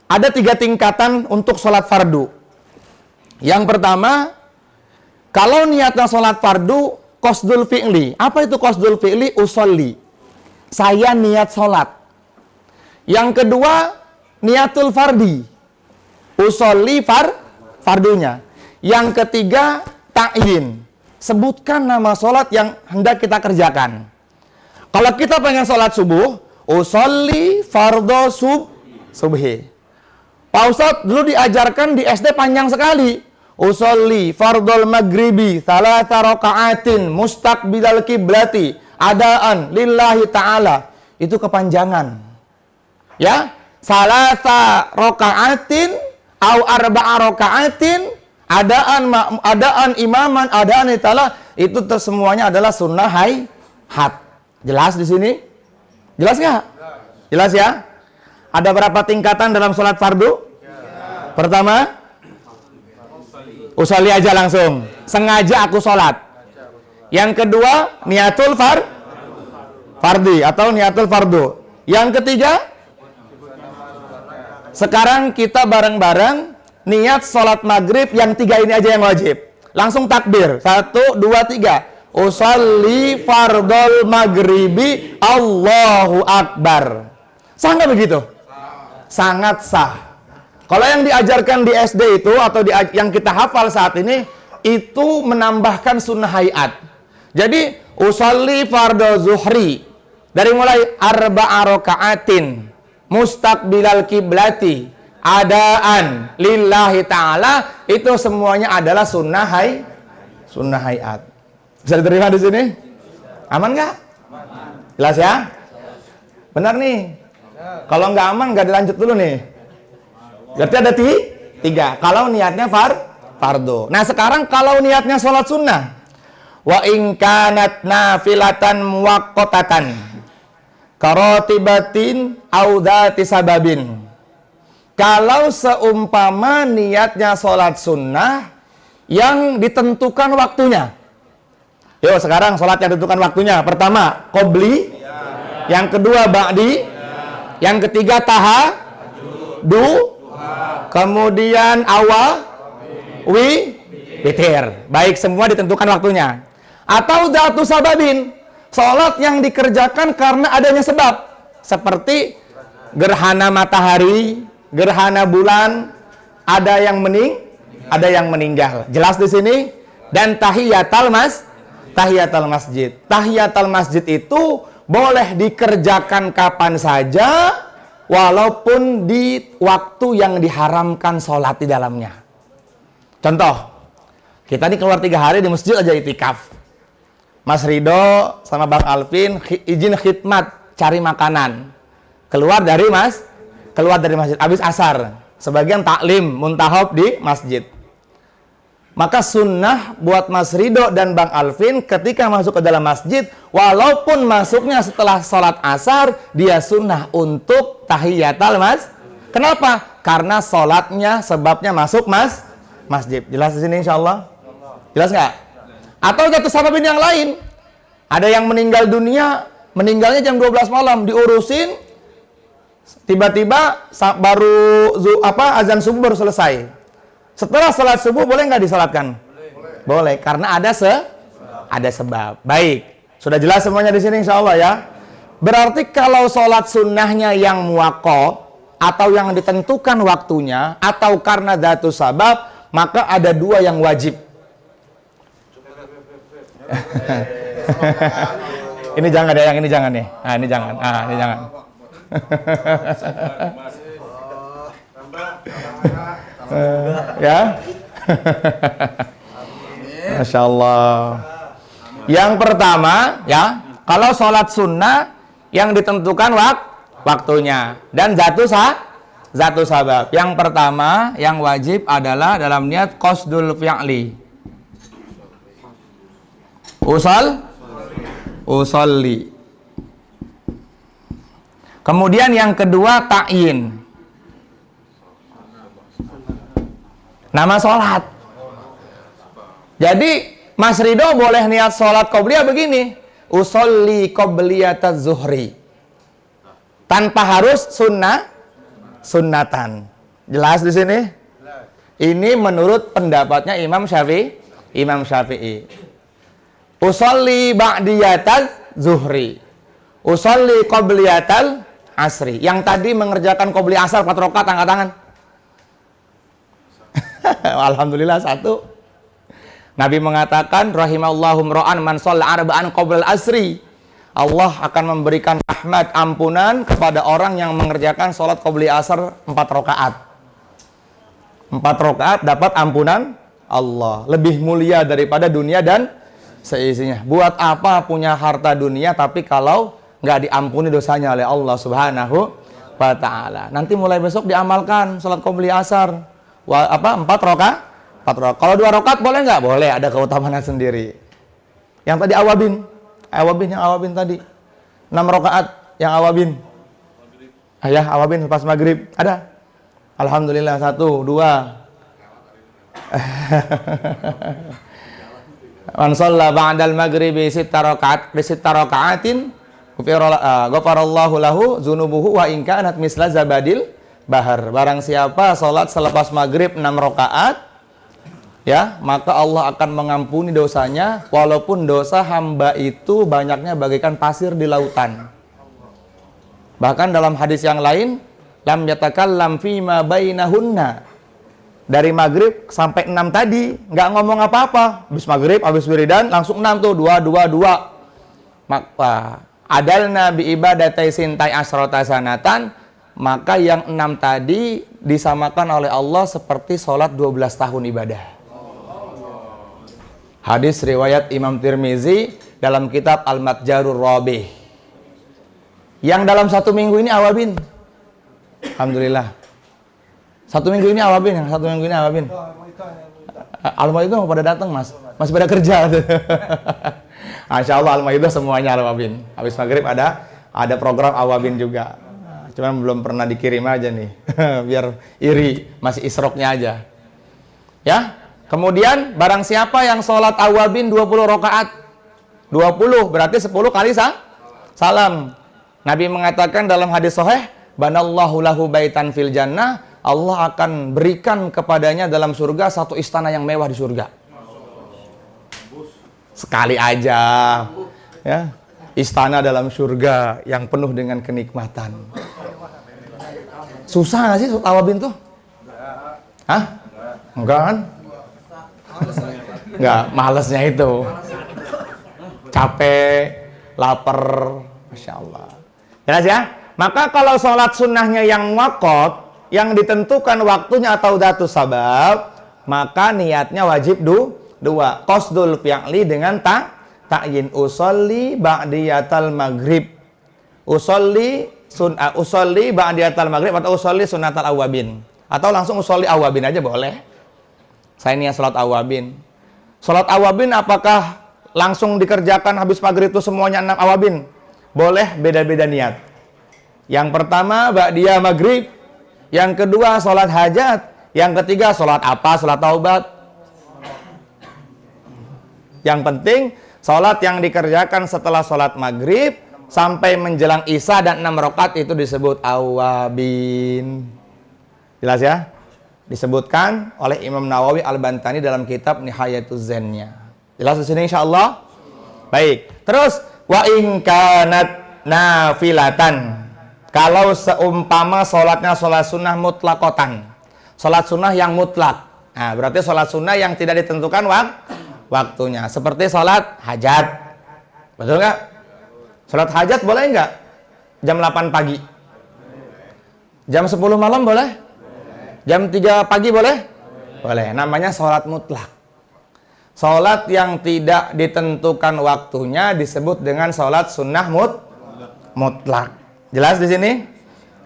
[SPEAKER 1] ada 3 tingkatan untuk sholat fardu. Yang pertama, kalau niatnya sholat fardu, qasdul fi'li. Apa itu qasdul fi'li? Usolli. Saya niat sholat. Yang kedua, niatul fardi. Usolli fardunya. Yang ketiga, ta'yin. Sebutkan nama sholat yang hendak kita kerjakan. Kalau kita pengen sholat subuh, usolli fardhu subhi. Pak Ustadz dulu diajarkan di SD panjang sekali. Usolli fardhul maghribi 3 raka'atin mustaqbilal kiblati. adaan lillahi ta'ala, itu kepanjangan. Ya, salasa raka'atin au arba'a raka'atin, adaan imaman, adaan ta'ala, itu semuanya adalah sunnah hayat. Jelas di sini? Jelas nggak? Jelas ya? Ada berapa tingkatan dalam sholat fardu? Pertama, usolli aja langsung, sengaja aku sholat. Yang kedua, niatul fardi atau niatul fardu. Yang ketiga, sekarang kita bareng-bareng niat sholat maghrib yang 3 ini aja yang wajib. Langsung takbir, 1, 2, 3. Usolli fardol maghribi Allahu Akbar. Sah nggak begitu? Sangat sah. Kalau yang diajarkan di SD itu atau yang kita hafal saat ini, itu menambahkan sunnah hayat. Jadi usolli fardol zuhri, dari mulai arba'a raka'atin mustaqbilal kiblati adaan lillahi ta'ala, itu semuanya adalah sunnah hayat. Bisa diterima di sini? Aman nggak? Jelas ya? Benar nih. Kalau nggak aman nggak dilanjut dulu nih. Berarti ada 3. Kalau niatnya fardu. Nah sekarang kalau niatnya sholat sunnah, wa in kanat nafilatan muwaqqatatan karatibatin au dzati sababin. Kalau seumpama niatnya sholat sunnah yang ditentukan waktunya. Yuk sekarang sholat yang ditentukan waktunya. Pertama, qobli. Yang kedua, ba'di. Yang ketiga, tahajud. Kemudian awal, witir. Baik, semua ditentukan waktunya. Atau dzatu sababin. Sholat yang dikerjakan karena adanya sebab. Seperti gerhana matahari, gerhana bulan, ada yang meninggal. Jelas di sini. Dan tahiyatul masjid. Tahiyatul masjid itu boleh dikerjakan kapan saja, walaupun di waktu yang diharamkan sholat di dalamnya. Contoh, kita ini keluar 3 hari di masjid aja itikaf. Mas Rido sama Bang Alvin izin khidmat cari makanan. Keluar dari masjid habis asar. Sebagian taklim muntahab di masjid. Maka sunnah buat Mas Rido dan Bang Alvin ketika masuk ke dalam masjid, walaupun masuknya setelah sholat asar, dia sunnah untuk tahiyatul masjid. Kenapa? Karena sholatnya sebabnya masuk masjid. Jelas di sini insyaallah? Jelas nggak? Atau satu sababin yang lain. Ada yang meninggal dunia, meninggalnya jam 12 malam, diurusin, tiba-tiba baru azan subuh baru selesai. Setelah salat subuh boleh nggak disalatkan? Boleh, karena ada sebab. Baik, sudah jelas semuanya di sini insyaallah ya. Berarti kalau sholat sunnahnya yang muwaqqat atau yang ditentukan waktunya atau karena dzatu sabab, maka ada 2 yang wajib. Ini jangan ya, yang ini jangan nih. Nah, ini jangan. Ini jangan. Ya. Masya Allah. Yang pertama ya, kalau sholat sunnah yang ditentukan waktunya dan dzatu sabab. Yang pertama yang wajib adalah dalam niat qasdul fi'li. Usolli. Kemudian yang kedua ta'yin. Nama sholat. Jadi Mas Rido boleh niat sholat qobliyah begini. Usolli qobliyataz zuhri. Tanpa harus sunnatan. Jelas di sini? Ini menurut pendapatnya Imam Syafi'i. Usolli ba'diyataz zuhri. Usolli qobliyatal asri. Yang tadi mengerjakan qobli asar 4 rakaat, angkat tangan. Alhamdulillah 1. Nabi mengatakan rahimallahu ra'an man shalla arba'an qoblal asri. Allah akan memberikan rahmat ampunan kepada orang yang mengerjakan sholat qobli asar 4 rakaat. 4 rakaat dapat ampunan Allah. Lebih mulia daripada dunia dan seisinya. Buat apa punya harta dunia tapi kalau nggak diampuni dosanya oleh Allah Subhanahu wa ta'ala. Nanti mulai besok diamalkan salat qobliyah asar. 4 rakaat. Kalau 2 rakaat boleh nggak? Boleh, ada keutamaannya sendiri. Yang tadi awabin tadi. 6 rakaat yang awabin. Ya, awabin pas maghrib. Ada. Alhamdulillah 1, 2. Man shalla ba'dal maghribi 6 raka'atin ghafarallahu lahu dzunubuhu wa in kanat misla zabadil bahar. Barang siapa salat selepas maghrib 6 rakaat, ya, maka Allah akan mengampuni dosanya walaupun dosa hamba itu banyaknya bagaikan pasir di lautan. Bahkan dalam hadis yang lain, lam yatakallam fima bainahunna. Dari maghrib sampai 6 tadi nggak ngomong apa-apa. Habis maghrib, habis wiridan langsung 6 tuh, 2. Maka adalna bi ibadatai sintai asrota sanatan, maka yang 6 tadi disamakan oleh Allah seperti sholat 12 tahun ibadah. Hadis riwayat Imam Tirmizi dalam kitab Al-Matjarur Rabih. Yang dalam 1 minggu ini awabin. Alhamdulillah. 1 minggu ini awabin, Al-Maidah mau pada datang, Mas. Masih pada kerja. Masya Allah, Al-Maidah semuanya awabin. Habis maghrib ada program awabin juga. Cuman belum pernah dikirim aja nih. Biar iri, masih isroknya aja. Ya. Kemudian barang siapa yang sholat awabin 20 rakaat. 20 berarti 10 kali salam. Nabi mengatakan dalam hadis sahih, banallahu lahu baitan fil jannah, Allah akan berikan kepadanya dalam surga 1 istana yang mewah di surga. Sekali aja, ya, istana dalam surga yang penuh dengan kenikmatan. Susah nggak sih sholat awabin tuh? Hah? Enggak kan? Enggak, malesnya itu. Capek, lapar, Masya Allah. Jelas ya? Maka kalau sholat sunnahnya yang waqot, yang ditentukan waktunya atau datu sabab, maka niatnya wajib 2. Qasdul fi'li dengan ta'yin. Usolli ba'diyatal maghrib. Usolli ba'diyatal maghrib atau usolli sunnatal awabin. Atau langsung usolli awabin aja boleh. Saya niat sholat awabin. Sholat awabin apakah langsung dikerjakan habis maghrib itu semuanya 6 awabin? Boleh, beda-beda niat. Yang pertama ba'diyah maghrib. Yang kedua sholat hajat. Yang ketiga sholat apa? Sholat taubat. Yang penting sholat yang dikerjakan setelah sholat maghrib sampai menjelang isya dan 6 rakaat itu disebut awabin. Jelas ya? Disebutkan oleh Imam Nawawi Al-Bantani dalam kitab Nihayatuz Zennya. Jelas di sini insyaallah? Baik. Terus wa in kanat nafilatan. Kalau seumpama sholatnya sholat sunnah mutlakotan, sholat sunnah yang mutlak, nah berarti sholat sunnah yang tidak ditentukan waktunya, seperti sholat hajat, betul nggak? Sholat hajat boleh nggak? Jam 8 pagi, jam 10 malam boleh? Jam 3 pagi boleh? Boleh, namanya sholat mutlak. Sholat yang tidak ditentukan waktunya disebut dengan sholat sunnah mutlak. Jelas di sini?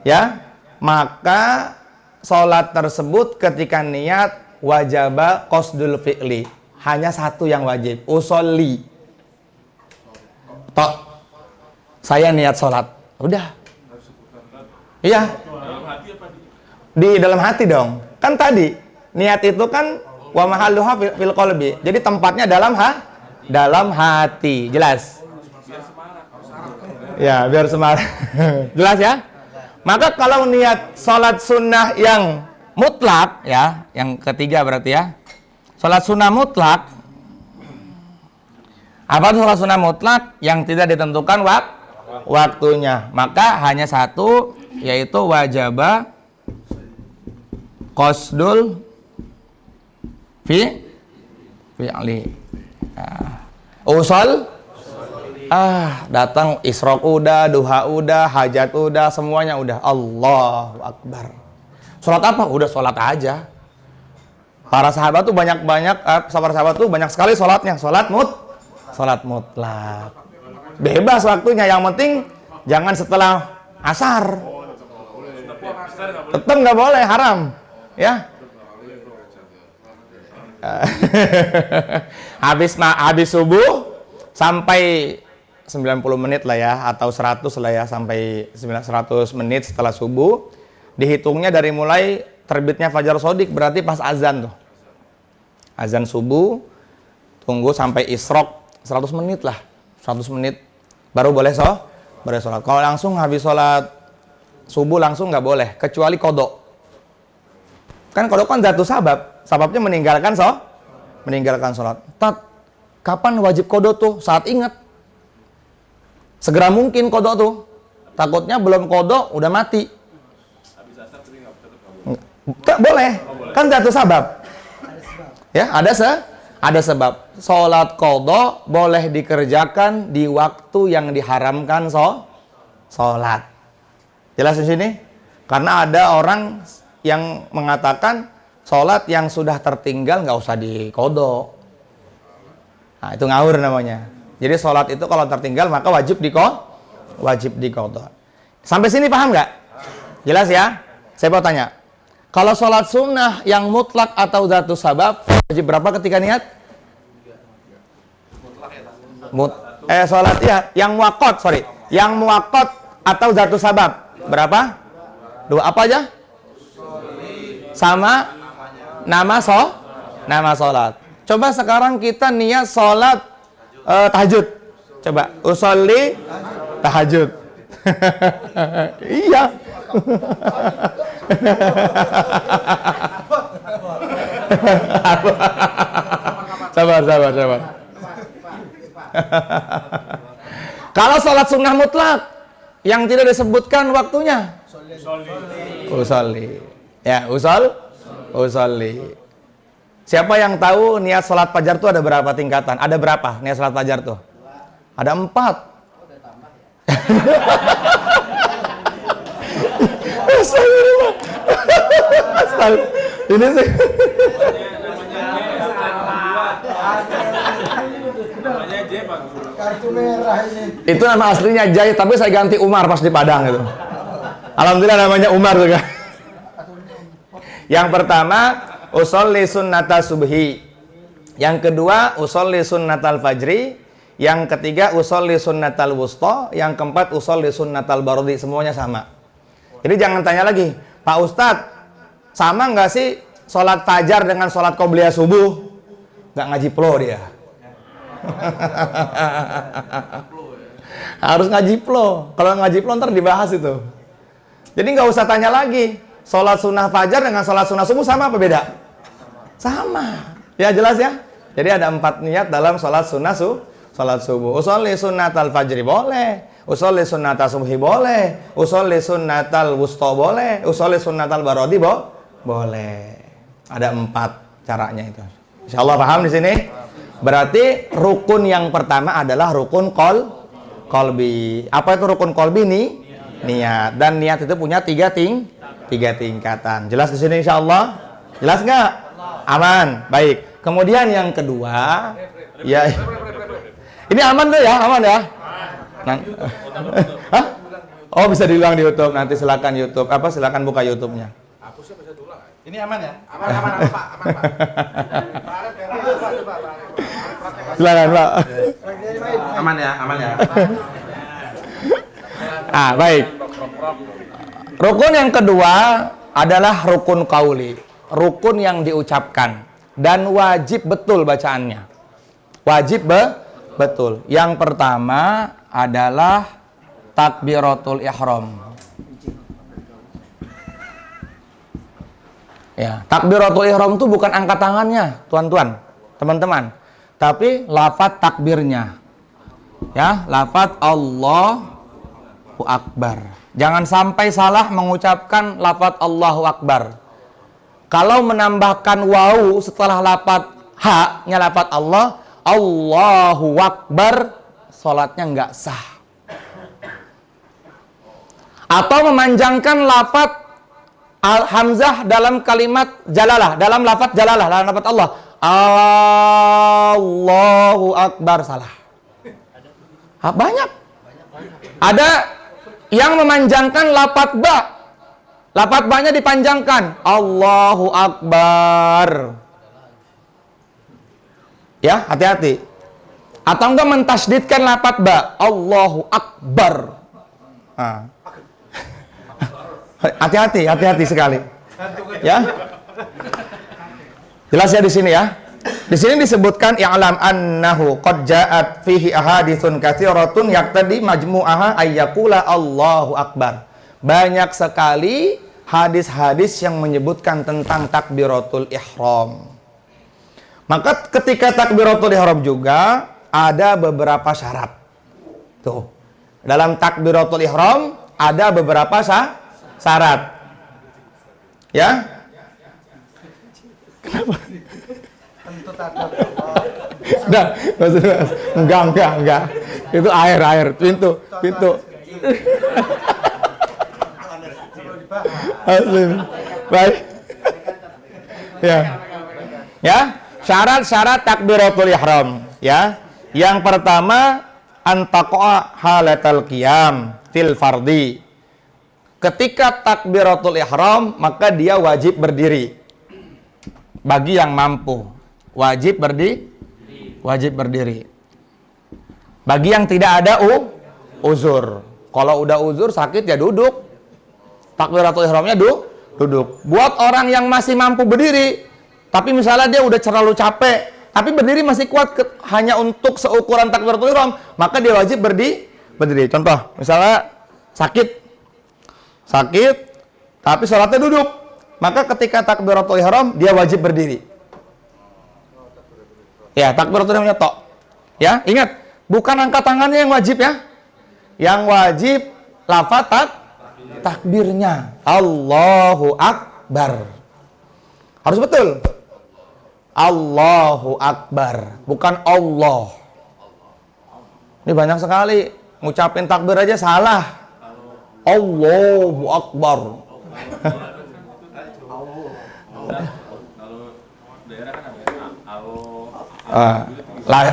[SPEAKER 1] Ya. Maka sholat tersebut ketika niat wajaba qasdul fi'li. Hanya 1 yang wajib. Usolli. Tok. Saya niat sholat. Udah. Iya. Di dalam hati dong. Kan tadi niat itu kan wa mahalluha fil qalbi. Jadi tempatnya dalam hati. Jelas? Ya, biar semangat. Jelas ya? Maka kalau niat sholat sunnah yang mutlak, ya, yang ketiga berarti ya, sholat sunnah mutlak. Apa itu sholat sunnah mutlak? Yang tidak ditentukan waktunya. Maka hanya 1, yaitu wajaba qasdul fi'li. Usul datang isrok udah, duha udah, hajat udah, semuanya udah. Allahu Akbar. Sholat apa? Udah sholat aja. Para sahabat tuh banyak-banyak, sahabat tuh banyak sekali sholatnya. Sholat Sholat mutlak. Bebas waktunya, yang penting jangan setelah asar. Tetap nggak boleh, haram. Ya. Habis subuh sampai 90 menit lah ya, atau 100 lah ya, sampai 100 menit setelah subuh. Dihitungnya dari mulai terbitnya fajar shodiq, berarti pas azan tuh. Azan subuh, tunggu sampai isrok 100 menit lah. 100 menit baru boleh sholat. Kalau langsung habis sholat subuh langsung nggak boleh, kecuali kodok. Kan kodok kan jatuh sababnya meninggalkan sholat. Kapan wajib kodok tuh? Saat ingat. Segera mungkin kodok tuh. Takutnya belum kodok udah mati. Nggak boleh, kan jatuh sabab. Ya, ada sebab. Sholat kodok boleh dikerjakan di waktu yang diharamkan sholat. Jelas di sini? Karena ada orang yang mengatakan sholat yang sudah tertinggal nggak usah dikodok. Nah, itu ngawur namanya. Jadi sholat itu kalau tertinggal maka wajib dikodok. Sampai sini paham nggak? Jelas ya? Saya mau tanya. Kalau sholat sunnah yang mutlak atau dzatu sabab, wajib berapa ketika niat? Sholat ya, yang muwaqqat atau dzatu sabab berapa? 2 apa aja? Sama nama sholat. Coba sekarang kita niat sholat tahajud. Coba usolli tahajud. Iya. Sabar. Kalau sholat sunnah mutlak yang tidak disebutkan waktunya, usolli. Ya, usolli. Siapa yang tahu niat sholat fajar itu ada berapa tingkatan? Ada berapa niat sholat fajar tuh? Ada 4. Ini sih.
[SPEAKER 2] Kartu merah ini.
[SPEAKER 1] Itu nama aslinya Jai, tapi saya ganti Umar pas di Padang itu. Alhamdulillah namanya Umar juga. Yang pertama, usolli sunnata subhi. Yang kedua, usolli sunnatal fajri. Yang ketiga, usolli sunnatal wusta. Yang keempat, usolli sunnatal barodi. Semuanya sama. Jadi jangan tanya lagi, Pak Ustadz, sama nggak sih sholat fajar dengan sholat qobliyah subuh? Nggak ngaji pro dia. Harus ngaji pro. Kalau ngaji pro ntar dibahas itu. Jadi nggak usah tanya lagi, sholat sunnah fajar dengan sholat sunnah subuh sama apa beda? Sama. Ya jelas ya. Jadi ada 4 niat dalam sholat subuh. Usolli sunnatal fajri boleh, usolli sunnatal subhi boleh, usolli sunnatal wusta boleh, usolli sunnatal barodi boleh. Ada 4 caranya itu. Insyaallah paham di sini? Berarti rukun yang pertama adalah rukun qalbi. Apa itu rukun qalbi nih? Niat. Dan niat itu punya 3 tingkatan. Jelas di sini insyaallah? Jelas nggak? Aman. Baik. Kemudian yang kedua, ya. Ini aman tuh ya, aman ya. Hah? Oh bisa diulang di YouTube. Nanti silakan YouTube. Silakan buka YouTube-nya.
[SPEAKER 2] Ini aman ya? Aman Pak.
[SPEAKER 1] Silakan Pak.
[SPEAKER 2] Aman ya.
[SPEAKER 1] Baik. Rukun yang kedua adalah rukun qauli. Rukun yang diucapkan dan wajib betul bacaannya. Wajib betul. Yang pertama adalah takbiratul ihram. Ya, takbiratul ihram itu bukan angkat tangannya, tuan-tuan, teman-teman, tapi lafaz takbirnya. Ya, lafaz Allahu Akbar. Jangan sampai salah mengucapkan lafaz Allahu Akbar. Kalau menambahkan wawu setelah lafaz ha-nya lafaz Allah, Allahu Akbar, salatnya enggak sah. Atau memanjangkan lafaz hamzah dalam kalimat jalalah, dalam lafaz Allah, Allahu Akbar, salah. Banyak. Ada yang memanjangkan lafadz ba. Lafadz ba-nya dipanjangkan. Allahu Akbar. Ya, hati-hati. Atau enggak mentasdidkan lafadz ba. Allahu Akbar. Nah. Hati-hati sekali. Ya. Jelas ya di sini ya. Di sini disebutkan i'lam annahu qad ja'at fihi ahaditsun katsiratun yaqtadi majmu'aha ayyaqula Allahu Akbar. Banyak sekali hadis-hadis yang menyebutkan tentang takbiratul ihram. Maka ketika takbiratul ihram juga ada beberapa syarat. Tuh. Dalam takbiratul ihram ada beberapa syarat. Ya? Kenapa? Enggak. Itu air, pintu. Baik. Ya, syarat-syarat takbiratul ihram, ya. Yang pertama, antaqa'a halatal qiyam fil fardi. Ketika takbiratul ihram, maka dia wajib berdiri. Bagi yang mampu wajib berdiri. Bagi yang tidak ada uzur. Kalau udah uzur sakit ya duduk. Takbiratul ihramnya duduk. Buat orang yang masih mampu berdiri, tapi misalnya dia udah terlalu capek, tapi berdiri masih kuat hanya untuk seukuran takbiratul ihram, maka dia wajib berdiri. Contoh, misalnya sakit, tapi sholatnya duduk, maka ketika takbiratul ihram dia wajib berdiri. Ya, takbiratul ihramnya tok. Ya, ingat, bukan angkat tangannya yang wajib ya. Yang wajib lafaz takbirnya. Allahu Akbar. Harus betul. Allahu Akbar, bukan Allah. Ini banyak sekali ngucapin takbir aja salah. Allahu Akbar.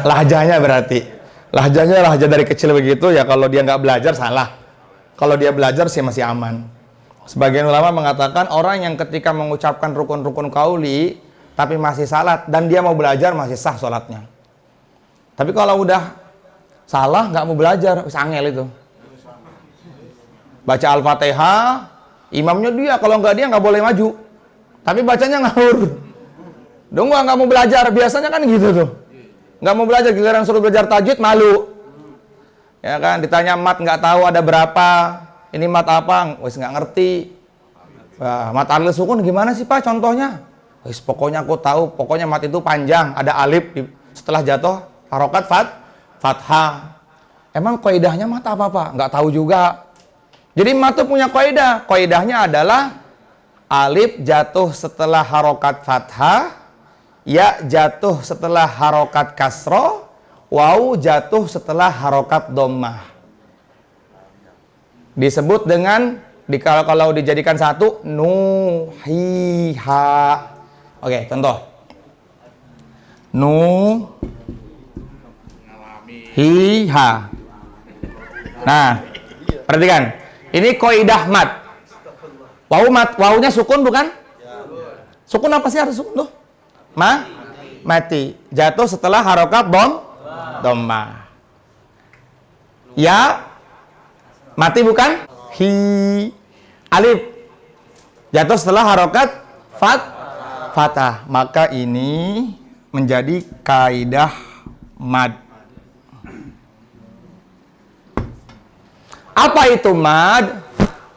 [SPEAKER 1] Lahjanya berarti. Lahjah dari kecil begitu ya, kalau dia nggak belajar salah. Kalau dia belajar sih masih aman. Sebagian ulama mengatakan orang yang ketika mengucapkan rukun-rukun qauli tapi masih salat dan dia mau belajar masih sah sholatnya. Tapi kalau udah salah nggak mau belajar, wis angel itu. Baca Al-Fatihah, imamnya dia, kalau dia nggak boleh maju. Tapi bacanya ngawur. Dong nggak mau belajar, biasanya kan gitu tuh. Nggak mau belajar, giliran suruh belajar tajwid malu. Ya kan, ditanya mat nggak tahu ada berapa. Ini mat apa? Wis nggak ngerti. Wah, mat alif sukun gimana sih Pak contohnya? Wis pokoknya aku tahu, pokoknya mat itu panjang, ada alif setelah jatuh harokat fathah. Emang kaidahnya mat apa Pak? Nggak tahu juga. Jadi mat itu punya kaidah. Kaidahnya adalah alif jatuh setelah harokat fathah, ya jatuh setelah harokat kasroh, waw jatuh setelah harokat dhammah. Disebut dengan kalau dijadikan satu nuhiha. Oke, contoh. Nuhiha. Nah, perhatikan. Ini kaidah mat. Wawunya sukun bukan? Sukun apa sih harus sukun tuh? Mati. Jatuh setelah harokat dhammah. Ya, mati bukan? Hi. Alif. Jatuh setelah harokat fathah. Maka ini menjadi kaidah mad. Apa itu mad?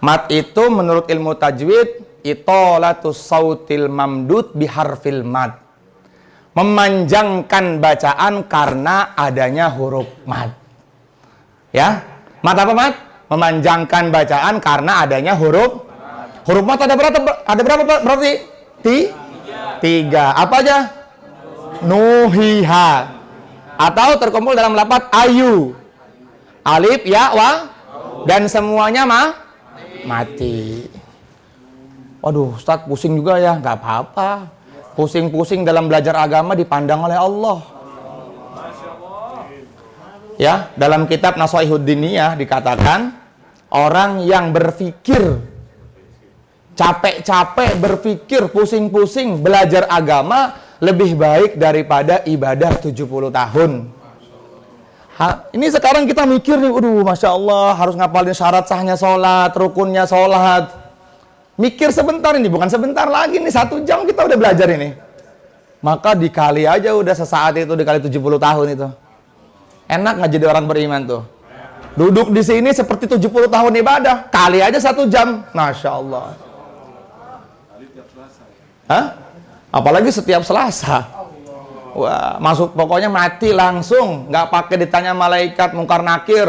[SPEAKER 1] Mad itu menurut ilmu tajwid itolatus sautil mamdud biharfil mad. Memanjangkan bacaan karena adanya huruf mad. Ya, mad apa mad? Memanjangkan bacaan karena adanya huruf mad. Ada berapa berarti? Tiga. Apa aja? Nuhiha. Atau terkumpul dalam lafaz ayu. Alif, ya, wa. Dan semuanya mati. Waduh, Ustaz pusing juga ya. Nggak apa-apa. Pusing-pusing dalam belajar agama dipandang oleh Allah. Ya, dalam kitab Nasaihud Diniyah dikatakan orang yang berpikir capek-capek berpikir pusing-pusing belajar agama lebih baik daripada ibadah 70 tahun. Ini sekarang kita mikir nih, Masya Allah, harus ngapalin syarat sahnya sholat, rukunnya sholat. Mikir sebentar ini, bukan sebentar lagi nih, 1 jam kita udah belajar ini. Maka dikali aja udah sesaat itu, dikali 70 tahun itu. Enak nggak jadi orang beriman tuh? Duduk di sini seperti 70 tahun ibadah, kali aja 1 jam. Masya Allah. Hah? Apalagi setiap Selasa. Wah, masuk pokoknya mati langsung, nggak pakai ditanya malaikat mungkar nakir.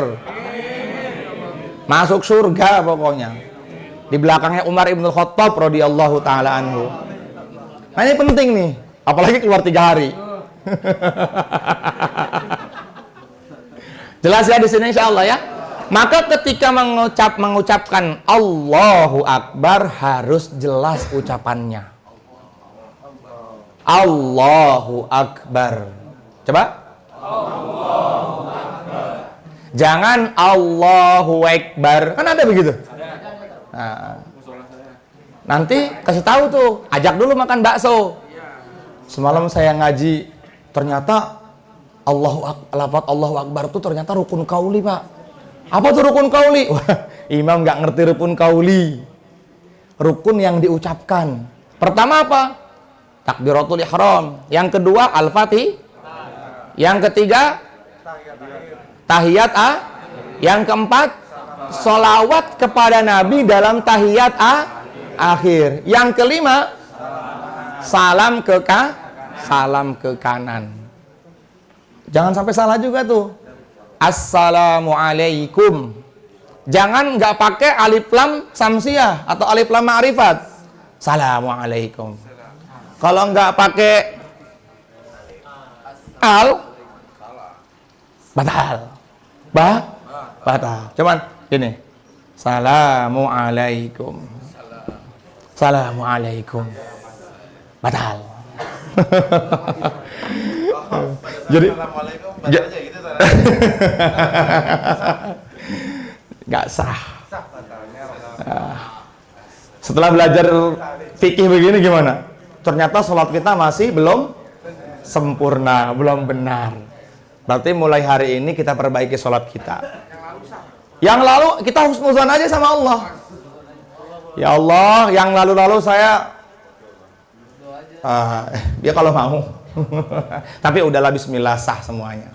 [SPEAKER 1] Masuk surga pokoknya. Di belakangnya Umar ibn Khattab radhiyallahu taala anhu. Nah, ini penting nih, apalagi keluar 3 hari. Jelas ya di sini insya Allah ya. Maka ketika mengucapkan Allahu Akbar harus jelas ucapannya. Allahu Akbar. Coba. Allahu Akbar. Jangan Allahu Akbar. Kan ada begitu. Nah, nanti kasih tahu tuh, ajak dulu makan bakso. Semalam saya ngaji, ternyata Allahu Akbar tuh ternyata rukun qauli, Pak. Apa tuh rukun qauli? Wah, imam nggak ngerti rukun qauli. Rukun yang diucapkan. Pertama apa? Takbiratul ihram. Yang kedua al-fatih. Yang ketiga tahiyat Yang keempat sholawat kepada Nabi dalam tahiyat akhir. Yang kelima salam ke kanan. Jangan sampai salah juga tuh. Assalamualaikum. Jangan nggak pakai alif lam samsiah atau alif lam ma'rifat. Assalamualaikum. Kalau nggak pakai batal. Batal. Cuman gini. Assalamualaikum. Assalamualaikum. Batal. Jadi nggak sah. Setelah belajar fikih begini gimana? Ternyata sholat kita masih belum sempurna, belum benar. Berarti mulai hari ini kita perbaiki sholat kita. Yang lalu kita husnuzan aja sama Allah. Ya Allah, yang lalu-lalu saya dia kalau mau. Tapi udahlah bismillah, sah semuanya.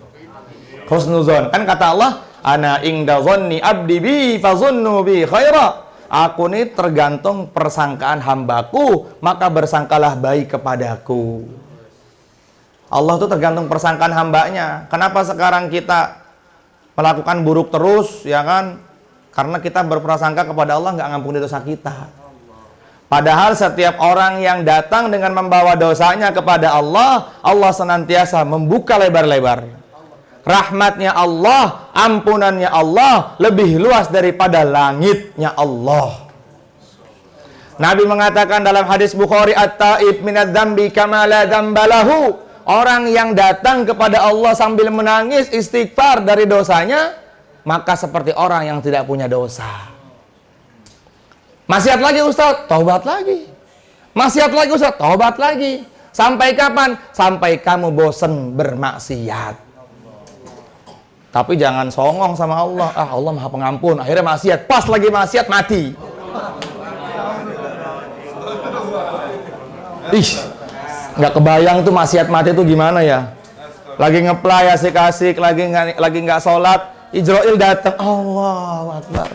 [SPEAKER 1] Husnuzon. Kan kata Allah, ana ingda dhanni abdi bi fazunnu bi khaira. Aku ini tergantung persangkaan hambaku, maka bersangkalah baik kepadaku. Allah itu tergantung persangkaan hambanya. Kenapa sekarang kita melakukan buruk terus, ya kan? Karena kita berprasangka kepada Allah nggak ngampuni dosa kita. Padahal setiap orang yang datang dengan membawa dosanya kepada Allah, Allah senantiasa membuka lebar-lebar. Rahmatnya Allah, ampunannya Allah lebih luas daripada langitnya Allah. Nabi mengatakan dalam hadis Bukhari, at-taib minadz dzambi kama la dzambalahu. Orang yang datang kepada Allah sambil menangis istighfar dari dosanya, maka seperti orang yang tidak punya dosa. Maksiat lagi Ustaz, taubat lagi. Maksiat lagi Ustaz, taubat lagi. Sampai kapan? Sampai kamu bosan bermaksiat. Tapi jangan songong sama Allah. Allah Maha Pengampun. Akhirnya maksiat. Pas lagi maksiat mati. Ih, nggak kebayang tuh maksiat mati tuh gimana ya. Lagi ngeplay asik-asik, lagi nggak sholat, Ijrail datang. Allahu Akbar.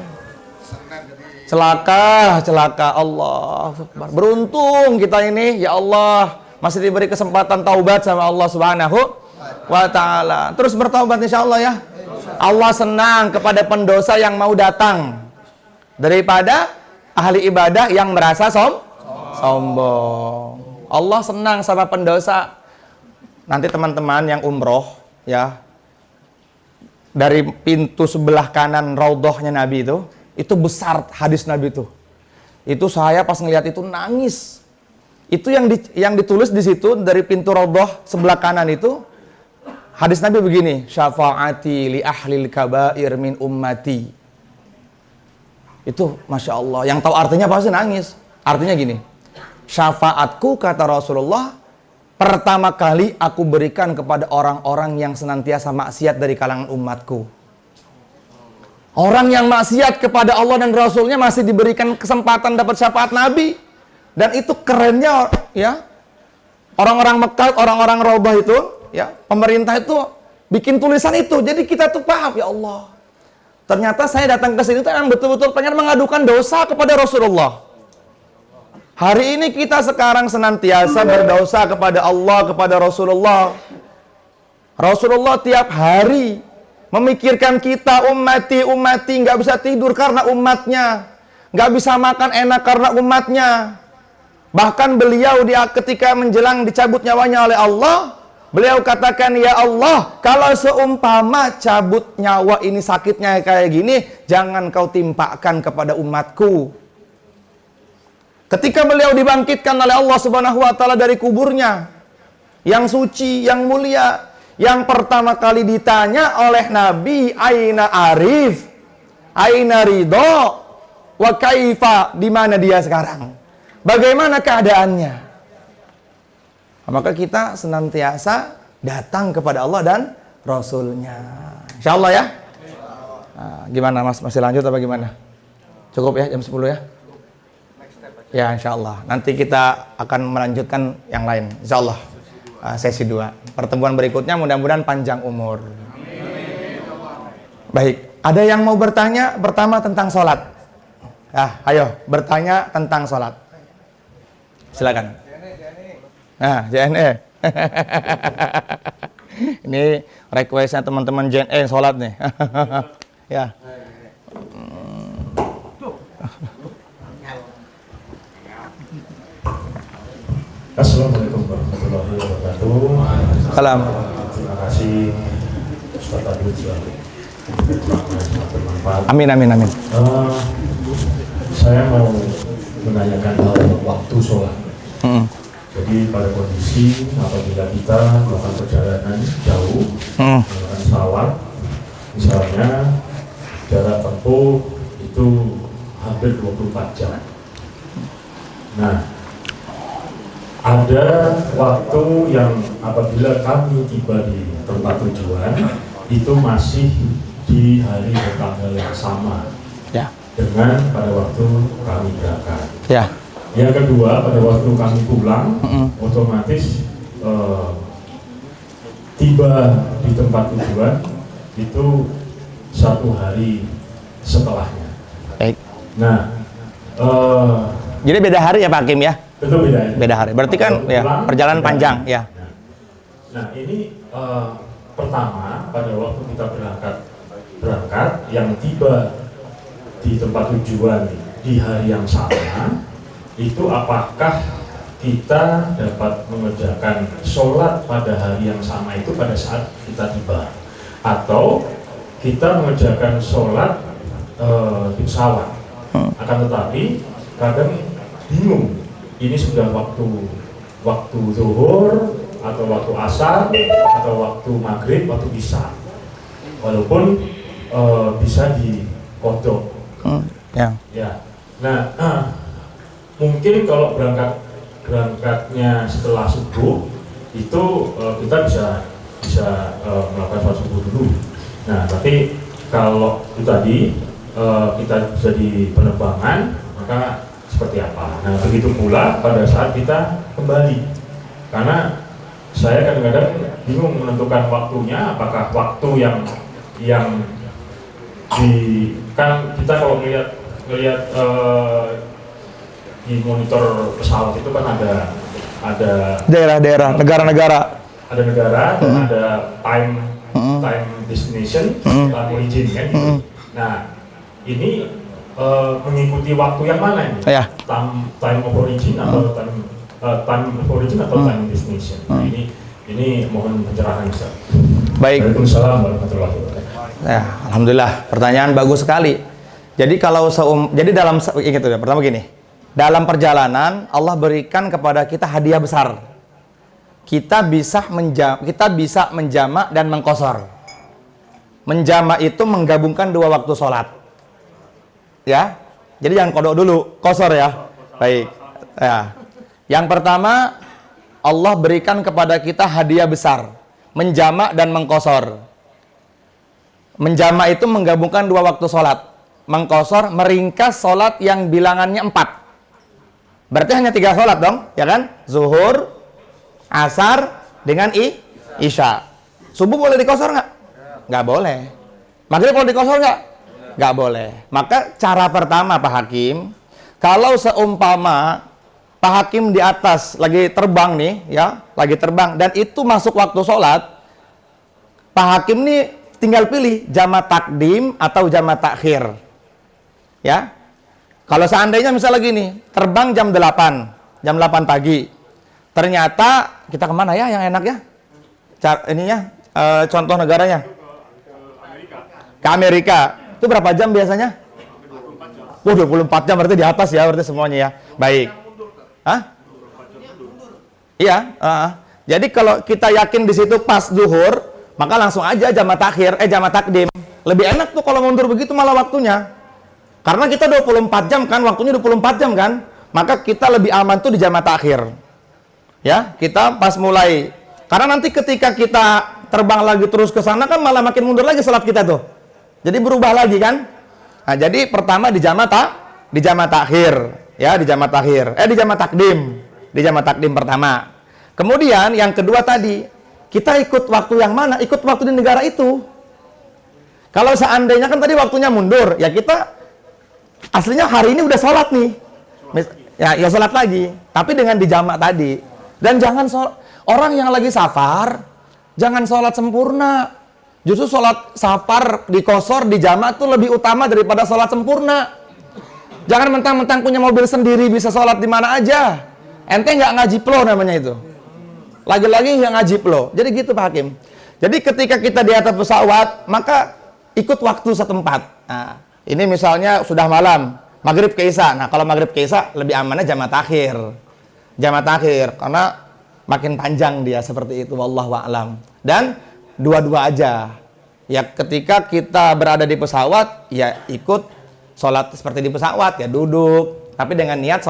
[SPEAKER 1] Celaka Allah. Beruntung kita ini, ya Allah, masih diberi kesempatan taubat sama Allah Subhanahu wa ta'ala. Terus bertaubat insya Allah ya. Allah senang kepada pendosa yang mau datang daripada ahli ibadah yang merasa sombong. Allah senang sama pendosa. Nanti teman-teman yang umroh ya, dari pintu sebelah kanan raudhahnya Nabi itu besar hadis Nabi itu. Itu saya pas ngelihat itu nangis. Itu yang ditulis di situ dari pintu raudhah sebelah kanan itu, Hadis Nabi begini, syafaati li ahlil kabair min ummati. Itu Masya Allah, yang tahu artinya pasti nangis. Artinya gini, syafaatku kata Rasulullah, pertama kali aku berikan kepada orang-orang yang senantiasa maksiat dari kalangan umatku. Orang yang maksiat kepada Allah dan Rasulnya masih diberikan kesempatan dapat syafaat Nabi. Dan itu kerennya ya, orang-orang Mekah, orang-orang Raubah itu ya, pemerintah itu bikin tulisan itu. Jadi kita tuh paham, ya Allah, ternyata saya datang ke sini tuh memang betul-betul pengen mengadukan dosa kepada Rasulullah. Hari ini kita sekarang senantiasa berdosa kepada Allah, kepada Rasulullah. Rasulullah tiap hari memikirkan kita, ummati, nggak bisa tidur karena umatnya, nggak bisa makan enak karena umatnya. Bahkan beliau ketika menjelang dicabut nyawanya oleh Allah, beliau katakan, ya Allah, kalau seumpama cabut nyawa ini sakitnya kayak gini, jangan kau timpakan kepada umatku. Ketika beliau dibangkitkan oleh Allah Subhanahu wa Ta'ala dari kuburnya yang suci, yang mulia, yang pertama kali ditanya oleh Nabi, aina Arif, aina Ridho, wa kaifa, di mana dia sekarang? Bagaimana keadaannya? Maka kita senantiasa datang kepada Allah dan Rasulnya. Insya Allah ya. Nah, gimana Mas? Masih lanjut apa gimana? Cukup ya jam 10 ya? Ya insya Allah. Nanti kita akan melanjutkan yang lain. Insya Allah. Sesi 2. Pertemuan berikutnya mudah-mudahan panjang umur. Baik. Ada yang mau bertanya? Pertama tentang sholat. Ayo bertanya tentang sholat. Silakan. Nah, JNE. Ini requestnya teman-teman JNE sholat nih. Ya.
[SPEAKER 3] Assalamualaikum warahmatullahi wabarakatuh.
[SPEAKER 1] Salam.
[SPEAKER 3] Terima kasih Ustaz Abdul bermanfaat.
[SPEAKER 1] Amin.
[SPEAKER 3] Saya mau menanyakan hal waktu sholat. Jadi pada kondisi apabila kita melakukan perjalanan jauh, melakukan pesawat, misalnya jarak tempuh itu hampir 24 jam. Nah, ada waktu yang apabila kami tiba di tempat tujuan itu masih di hari bertanggal yang sama ya, dengan pada waktu kami berangkat. Ya. Yang kedua, pada waktu kami pulang, otomatis tiba di tempat tujuan itu 1 hari setelahnya. Baik. Nah,
[SPEAKER 1] jadi beda hari ya Pak Hakim ya?
[SPEAKER 3] Betul, beda
[SPEAKER 1] hari. Berarti kan ya perjalanan panjang ya.
[SPEAKER 3] Nah ini pertama pada waktu kita berangkat yang tiba di tempat tujuan di hari yang sama, itu apakah kita dapat mengerjakan sholat pada hari yang sama itu pada saat kita tiba, atau kita mengerjakan sholat di pesawat. Akan tetapi kadang bingung, ini sudah waktu zuhur atau waktu asar atau waktu maghrib, waktu isya, walaupun bisa dikodok. Ya. Nah, mungkin kalau berangkatnya setelah subuh itu kita bisa melakukan sholat subuh dulu. Nah, tapi kalau itu tadi kita bisa di penerbangan, maka seperti apa? Nah, begitu pula pada saat kita kembali, karena saya kadang-kadang bingung menentukan waktunya, apakah waktu yang kan kita kalau melihat di monitor pesawat itu kan ada
[SPEAKER 1] daerah-daerah, negara-negara,
[SPEAKER 3] ada negara dan ada time destination, time origin kan gitu. Nah, ini mengikuti waktu yang mana ini?
[SPEAKER 1] Ya.
[SPEAKER 3] Time of origin atau time destination. Nah, ini mohon pencerahan Ustaz.
[SPEAKER 1] Baik.
[SPEAKER 3] Waalaikumsalam warahmatullahi wabarakatuh.
[SPEAKER 1] Ya, alhamdulillah. Pertanyaan bagus sekali. Jadi kalau gitu ya. Pertama gini. Dalam perjalanan Allah berikan kepada kita hadiah besar. kita bisa menjamak dan mengqashar. Menjamak itu menggabungkan dua waktu sholat. Ya, jadi jangan kodok dulu, qashar ya. Baik. Ya. Yang pertama, Allah berikan kepada kita hadiah besar, menjamak dan mengqashar. Menjamak itu menggabungkan dua waktu sholat. Mengqashar meringkas sholat yang bilangannya 4. Berarti hanya 3 sholat dong, ya kan? Zuhur, asar, dengan isya. Subuh boleh dikosor nggak? Nggak boleh. Maghrib boleh dikosor nggak? Nggak boleh. Maka cara pertama Pak Hakim, kalau seumpama Pak Hakim di atas lagi terbang nih, ya, lagi terbang, dan itu masuk waktu sholat, Pak Hakim nih tinggal pilih jamak takdim atau jamak takhir. Ya, kalau seandainya misalnya gini, terbang jam 8 pagi, ternyata kita kemana ya yang enak ya? Contoh negaranya? Ke Amerika. Itu berapa jam biasanya? 24 jam berarti di atas ya, berarti semuanya ya. Baik. Hah? Iya. Jadi kalau kita yakin di situ pas zuhur, maka langsung aja jamak takdim. Lebih enak tuh kalau mundur begitu malah waktunya. Karena kita 24 jam kan, waktunya 24 jam kan. Maka kita lebih aman tuh di jamak takhir. Ya, kita pas mulai. Karena nanti ketika kita terbang lagi terus ke sana kan malah makin mundur lagi salat kita tuh. Jadi berubah lagi kan. Nah, jadi pertama di jamak takhir, ya, di jamak takhir. Di jamak takdim. Di jamak takdim pertama. Kemudian yang kedua tadi, kita ikut waktu yang mana? Ikut waktu di negara itu. Kalau seandainya kan tadi waktunya mundur, ya kita aslinya hari ini udah sholat nih. Ya sholat lagi. Tapi dengan dijamak tadi. Dan jangan orang yang lagi safar, jangan sholat sempurna. Justru sholat safar dikosor, dijamak tuh lebih utama daripada sholat sempurna. Jangan mentang-mentang punya mobil sendiri bisa sholat di mana aja. Ente nggak ngaji plo namanya itu. Lagi-lagi yang ngaji plo. Jadi gitu Pak Hakim. Jadi ketika kita di atas pesawat, maka ikut waktu setempat. Nah, ini misalnya sudah malam, maghrib ke isya. Nah, kalau maghrib ke isya lebih amannya jamak takhir. Jamak takhir karena makin panjang dia seperti itu, wallahu a'lam. Dan dua-dua aja. Ya ketika kita berada di pesawat, ya ikut sholat seperti di pesawat, ya duduk, tapi dengan niat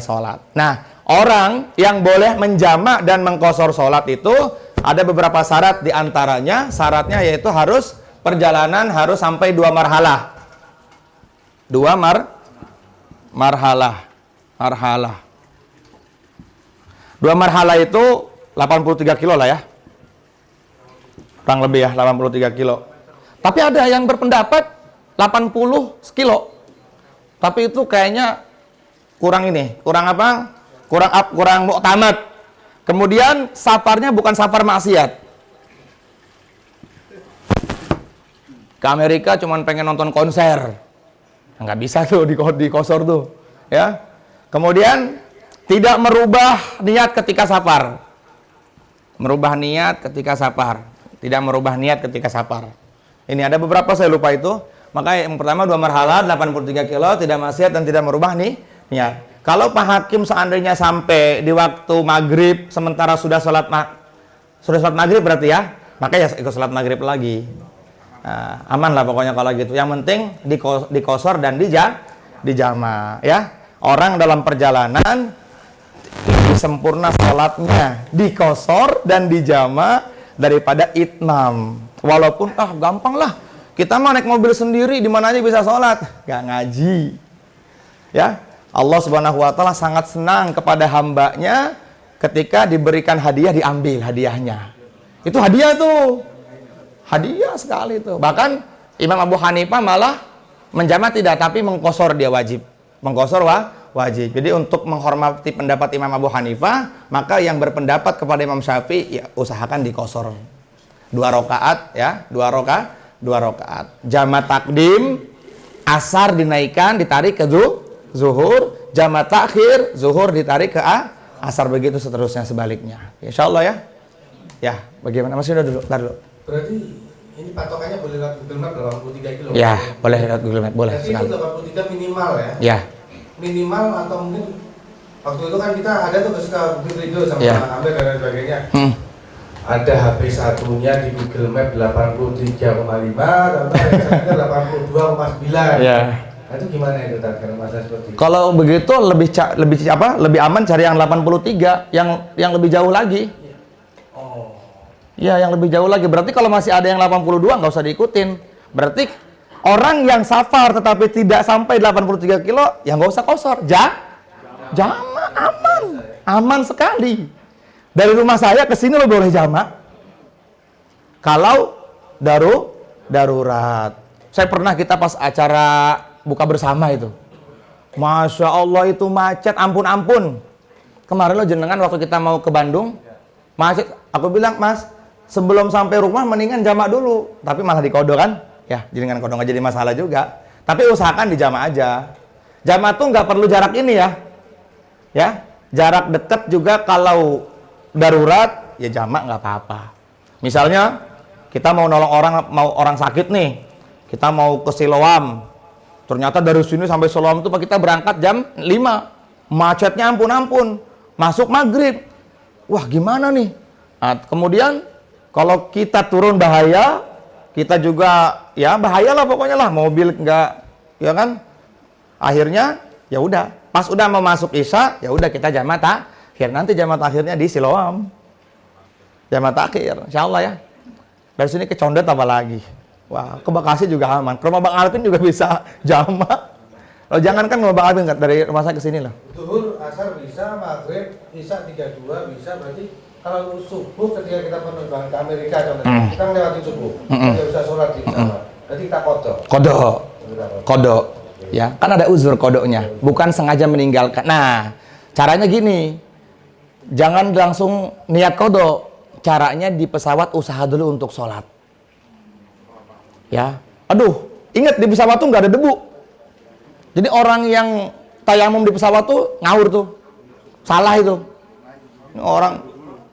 [SPEAKER 1] sholat. Nah, orang yang boleh menjamak dan mengqashar sholat itu ada beberapa syarat, diantaranya syaratnya yaitu harus perjalanan harus sampai 2 marhalah. 2 marhalah. 2 marhalah itu 83 kilo lah ya. Kurang lebih ya, 83 kilo. Tapi ada yang berpendapat 80 kilo. Tapi itu kayaknya kurang ini. Kurang apa? Kurang muktamad. Kemudian safarnya bukan safar maksiat. Ke Amerika cuman pengen nonton konser. Nggak bisa tuh dikosor tuh. Ya. Kemudian tidak merubah niat ketika safar. Merubah niat ketika safar. Tidak merubah niat ketika safar. Ini ada beberapa saya lupa itu. Maka yang pertama 2 marhalah 83 kilo, tidak maksiat dan tidak merubah niat. Kalau Pak Hakim seandainya sampai di waktu maghrib sementara sudah sholat maghrib berarti ya, maka ya ikut sholat maghrib lagi. Nah, aman lah pokoknya kalau gitu. Yang penting dikosor dan dijama ya. Orang dalam perjalanan sempurna sholatnya dikosor dan dijama daripada itmam. Walaupun gampang lah, kita mah naik mobil sendiri di mana aja bisa sholat, gak ngaji. Ya, Allah Subhanahu Wa Taala sangat senang kepada hambanya ketika diberikan hadiah diambil hadiahnya. Itu hadiah tuh, hadiah sekali tuh. Bahkan Imam Abu Hanifah malah menjamak tidak, tapi mengqashar dia wajib. Mengqashar wajib. Jadi untuk menghormati pendapat Imam Abu Hanifah, maka yang berpendapat kepada Imam Syafi'i ya usahakan dikosor 2 rakaat ya, 2 rakaat. Jamak takdim, asar dinaikkan ditarik ke zuhur, jamak takhir, zuhur ditarik ke asar, begitu seterusnya sebaliknya. Insyaallah ya. Ya, bagaimana? Masih udah dulu, tar dulu.
[SPEAKER 2] Berarti ini patokannya boleh lewat Google Map 83 km.
[SPEAKER 1] Ya, boleh lewat Google Map, boleh
[SPEAKER 2] berarti
[SPEAKER 1] sekali.
[SPEAKER 2] Itu 83 minimal ya.
[SPEAKER 1] Ya.
[SPEAKER 2] Minimal atau mungkin waktu itu kan kita ada tuh suka Bukit Ridho sama
[SPEAKER 1] Iya.
[SPEAKER 2] Amir dan lain sebagainya. Ada HP satunya di Google Map 83,5, tambah yang satunya 82,9.
[SPEAKER 1] Iya.
[SPEAKER 2] Nah, itu gimana itu Tat, kalau masalah seperti itu?
[SPEAKER 1] Kalau begitu lebih aman cari yang 83, yang lebih jauh lagi.
[SPEAKER 2] Oh.
[SPEAKER 1] Ya, yang lebih jauh lagi. Berarti kalau masih ada yang 82 nggak usah diikutin. Berarti orang yang safar tetapi tidak sampai 83 kilo, ya nggak usah kosor. Jama aman. Aman sekali. Dari rumah saya ke sini lo boleh jama. Kalau darurat. Saya pernah kita pas acara buka bersama itu. Masya Allah itu macet ampun. Kemarin lo jenengan waktu kita mau ke Bandung, macet. Aku bilang, Mas, sebelum sampai rumah mendingan jamak dulu. Tapi malah dikodo kan? Ya, jenengan kodo nggak jadi masalah juga. Tapi usahakan di jamak aja. Jamak tuh nggak perlu jarak ini ya. Ya, jarak dekat juga kalau darurat, ya jamak nggak apa-apa. Misalnya, kita mau nolong orang sakit nih. Kita mau ke Siloam. Ternyata dari sini sampai Siloam itu kita berangkat jam 5. Macetnya ampun. Masuk maghrib. Wah, gimana nih? Nah, kemudian kalau kita turun bahaya, kita juga ya bahaya lah pokoknya lah, mobil enggak, ya kan? Akhirnya ya udah, pas udah mau masuk Isya, ya udah kita jamak akhir. Nanti jamak akhirnya di Siloam. Jamak akhir, insyaallah ya. Dari sini ke Condet apa lagi? Wah, ke Bekasi juga aman. Ke rumah Bang Alvin juga bisa jamak. Lo jangan kan rumah Bang Alvin dari rumah saya ke sini loh.
[SPEAKER 2] Zuhur, asar bisa, maghrib, isya 32 bisa, berarti kalau subuh ketika kita penerbangan ke Amerika contohnya, kita melewati subuh, kita bisa sholat di sana, berarti kita kodok. Ya, kan ada uzur kodoknya, bukan sengaja meninggalkan. Nah, caranya gini, jangan langsung niat kodok. Caranya di pesawat usaha dulu untuk sholat. Ya, aduh, ingat di pesawat tuh nggak ada debu. Jadi orang yang tayamum di pesawat tuh ngawur tuh, salah itu. Ini orang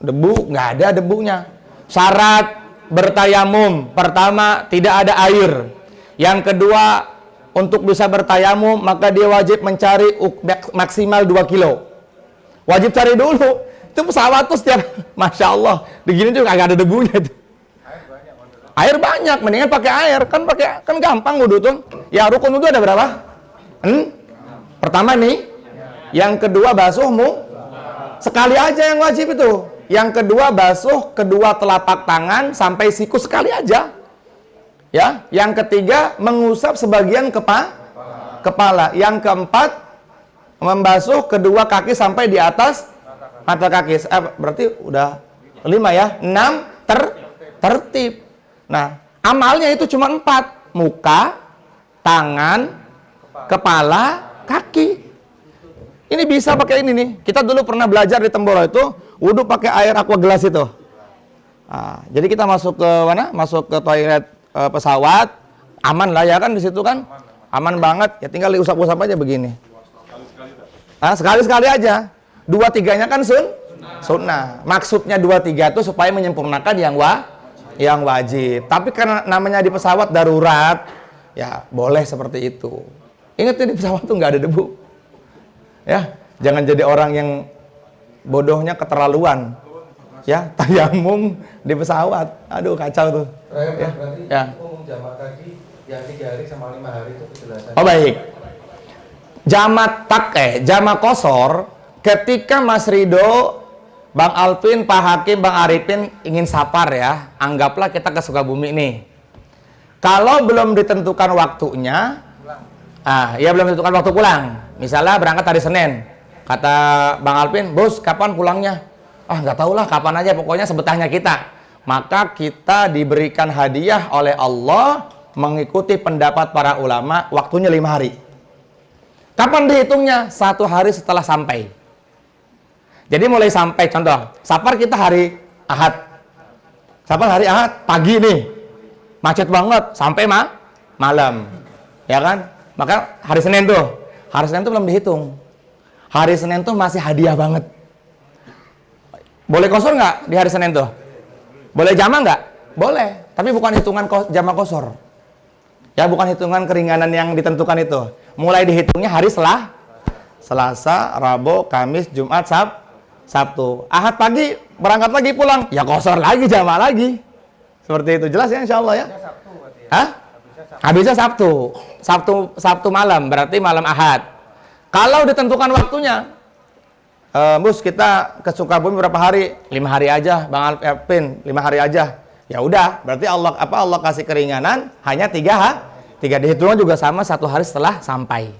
[SPEAKER 2] debu nggak ada debunya. Syarat bertayamum pertama tidak ada air. Yang kedua untuk bisa bertayamum maka dia wajib mencari maksimal 2 kilo. Wajib cari dulu. Itu pesawat tuh setiap, masya Allah, begini juga nggak ada debunya itu. Air banyak, mendingan pakai air kan gampang wudhu tuh. Ya rukun wudhu ada berapa? Pertama nih, yang kedua basuhmu sekali aja yang wajib itu. Yang kedua basuh kedua telapak tangan sampai siku sekali aja. Ya, yang ketiga mengusap sebagian kepala. Yang keempat membasuh kedua kaki sampai di atas mata kaki. Berarti udah 5 ya. 6 tertib. Nah, amalnya itu cuma 4. Muka, tangan, kepala, kaki. Ini bisa pakai ini nih. Kita dulu pernah belajar di Temboro itu wudhu pakai air aqua gelas itu. Nah, jadi kita masuk ke mana? Masuk ke toilet pesawat, aman lah ya kan di situ kan? Aman banget. Ya tinggal diusap-usap aja begini. Sekali-sekali aja. 2-3-nya kan sunnah. Maksudnya 2-3 itu supaya menyempurnakan yang wajib. Tapi karena namanya di pesawat darurat, ya boleh seperti itu. Ingat di pesawat tuh nggak ada debu. Ya, jangan jadi orang yang bodohnya keterlaluan. Ya, tayamum di pesawat. Aduh, kacau tuh. Ya, berarti
[SPEAKER 1] ya.
[SPEAKER 2] umum jamak tadi yang 3 hari sama 5 hari itu kejelasan.
[SPEAKER 1] Oh baik. Jamak kosor ketika Mas Rido, Bang Alvin, Pak Hakim, Bang Arifin ingin safar ya. Anggaplah kita ke Sukabumi nih. Kalau belum ditentukan waktunya, belum ditentukan waktu pulang. Misalnya berangkat hari Senin. Kata Bang Alvin, "Bos, kapan pulangnya?" Nggak tahu lah kapan aja, pokoknya sebetahnya kita. Maka kita diberikan hadiah oleh Allah mengikuti pendapat para ulama, waktunya 5 hari. Kapan dihitungnya? 1 hari setelah sampai. Jadi mulai sampai, contoh, safar kita hari Ahad. Safar hari Ahad, pagi nih. Macet banget, sampai malam. Ya kan? Maka hari Senin tuh. Hari Senin tuh belum dihitung. Hari Senin tuh masih hadiah banget. Boleh kosor nggak di hari Senin tuh? Boleh jamak nggak? Boleh. Tapi bukan hitungan jamak kosor. Ya, bukan hitungan keringanan yang ditentukan itu. Mulai dihitungnya hari
[SPEAKER 2] Selasa, Rabu, Kamis, Jumat, Sabtu. Ahad pagi berangkat lagi pulang, ya kosor lagi, jamaah lagi. Seperti itu. Jelas ya insya Allah ya? Hah? Habisnya Sabtu. Sabtu malam, berarti malam Ahad. Kalau ditentukan waktunya, Mus, kita ke Sukabumi berapa hari? 5 hari aja, Bang Alvin, 5 hari aja. Ya udah, berarti Allah kasih keringanan hanya 3 dihitungan juga sama 1 hari setelah sampai.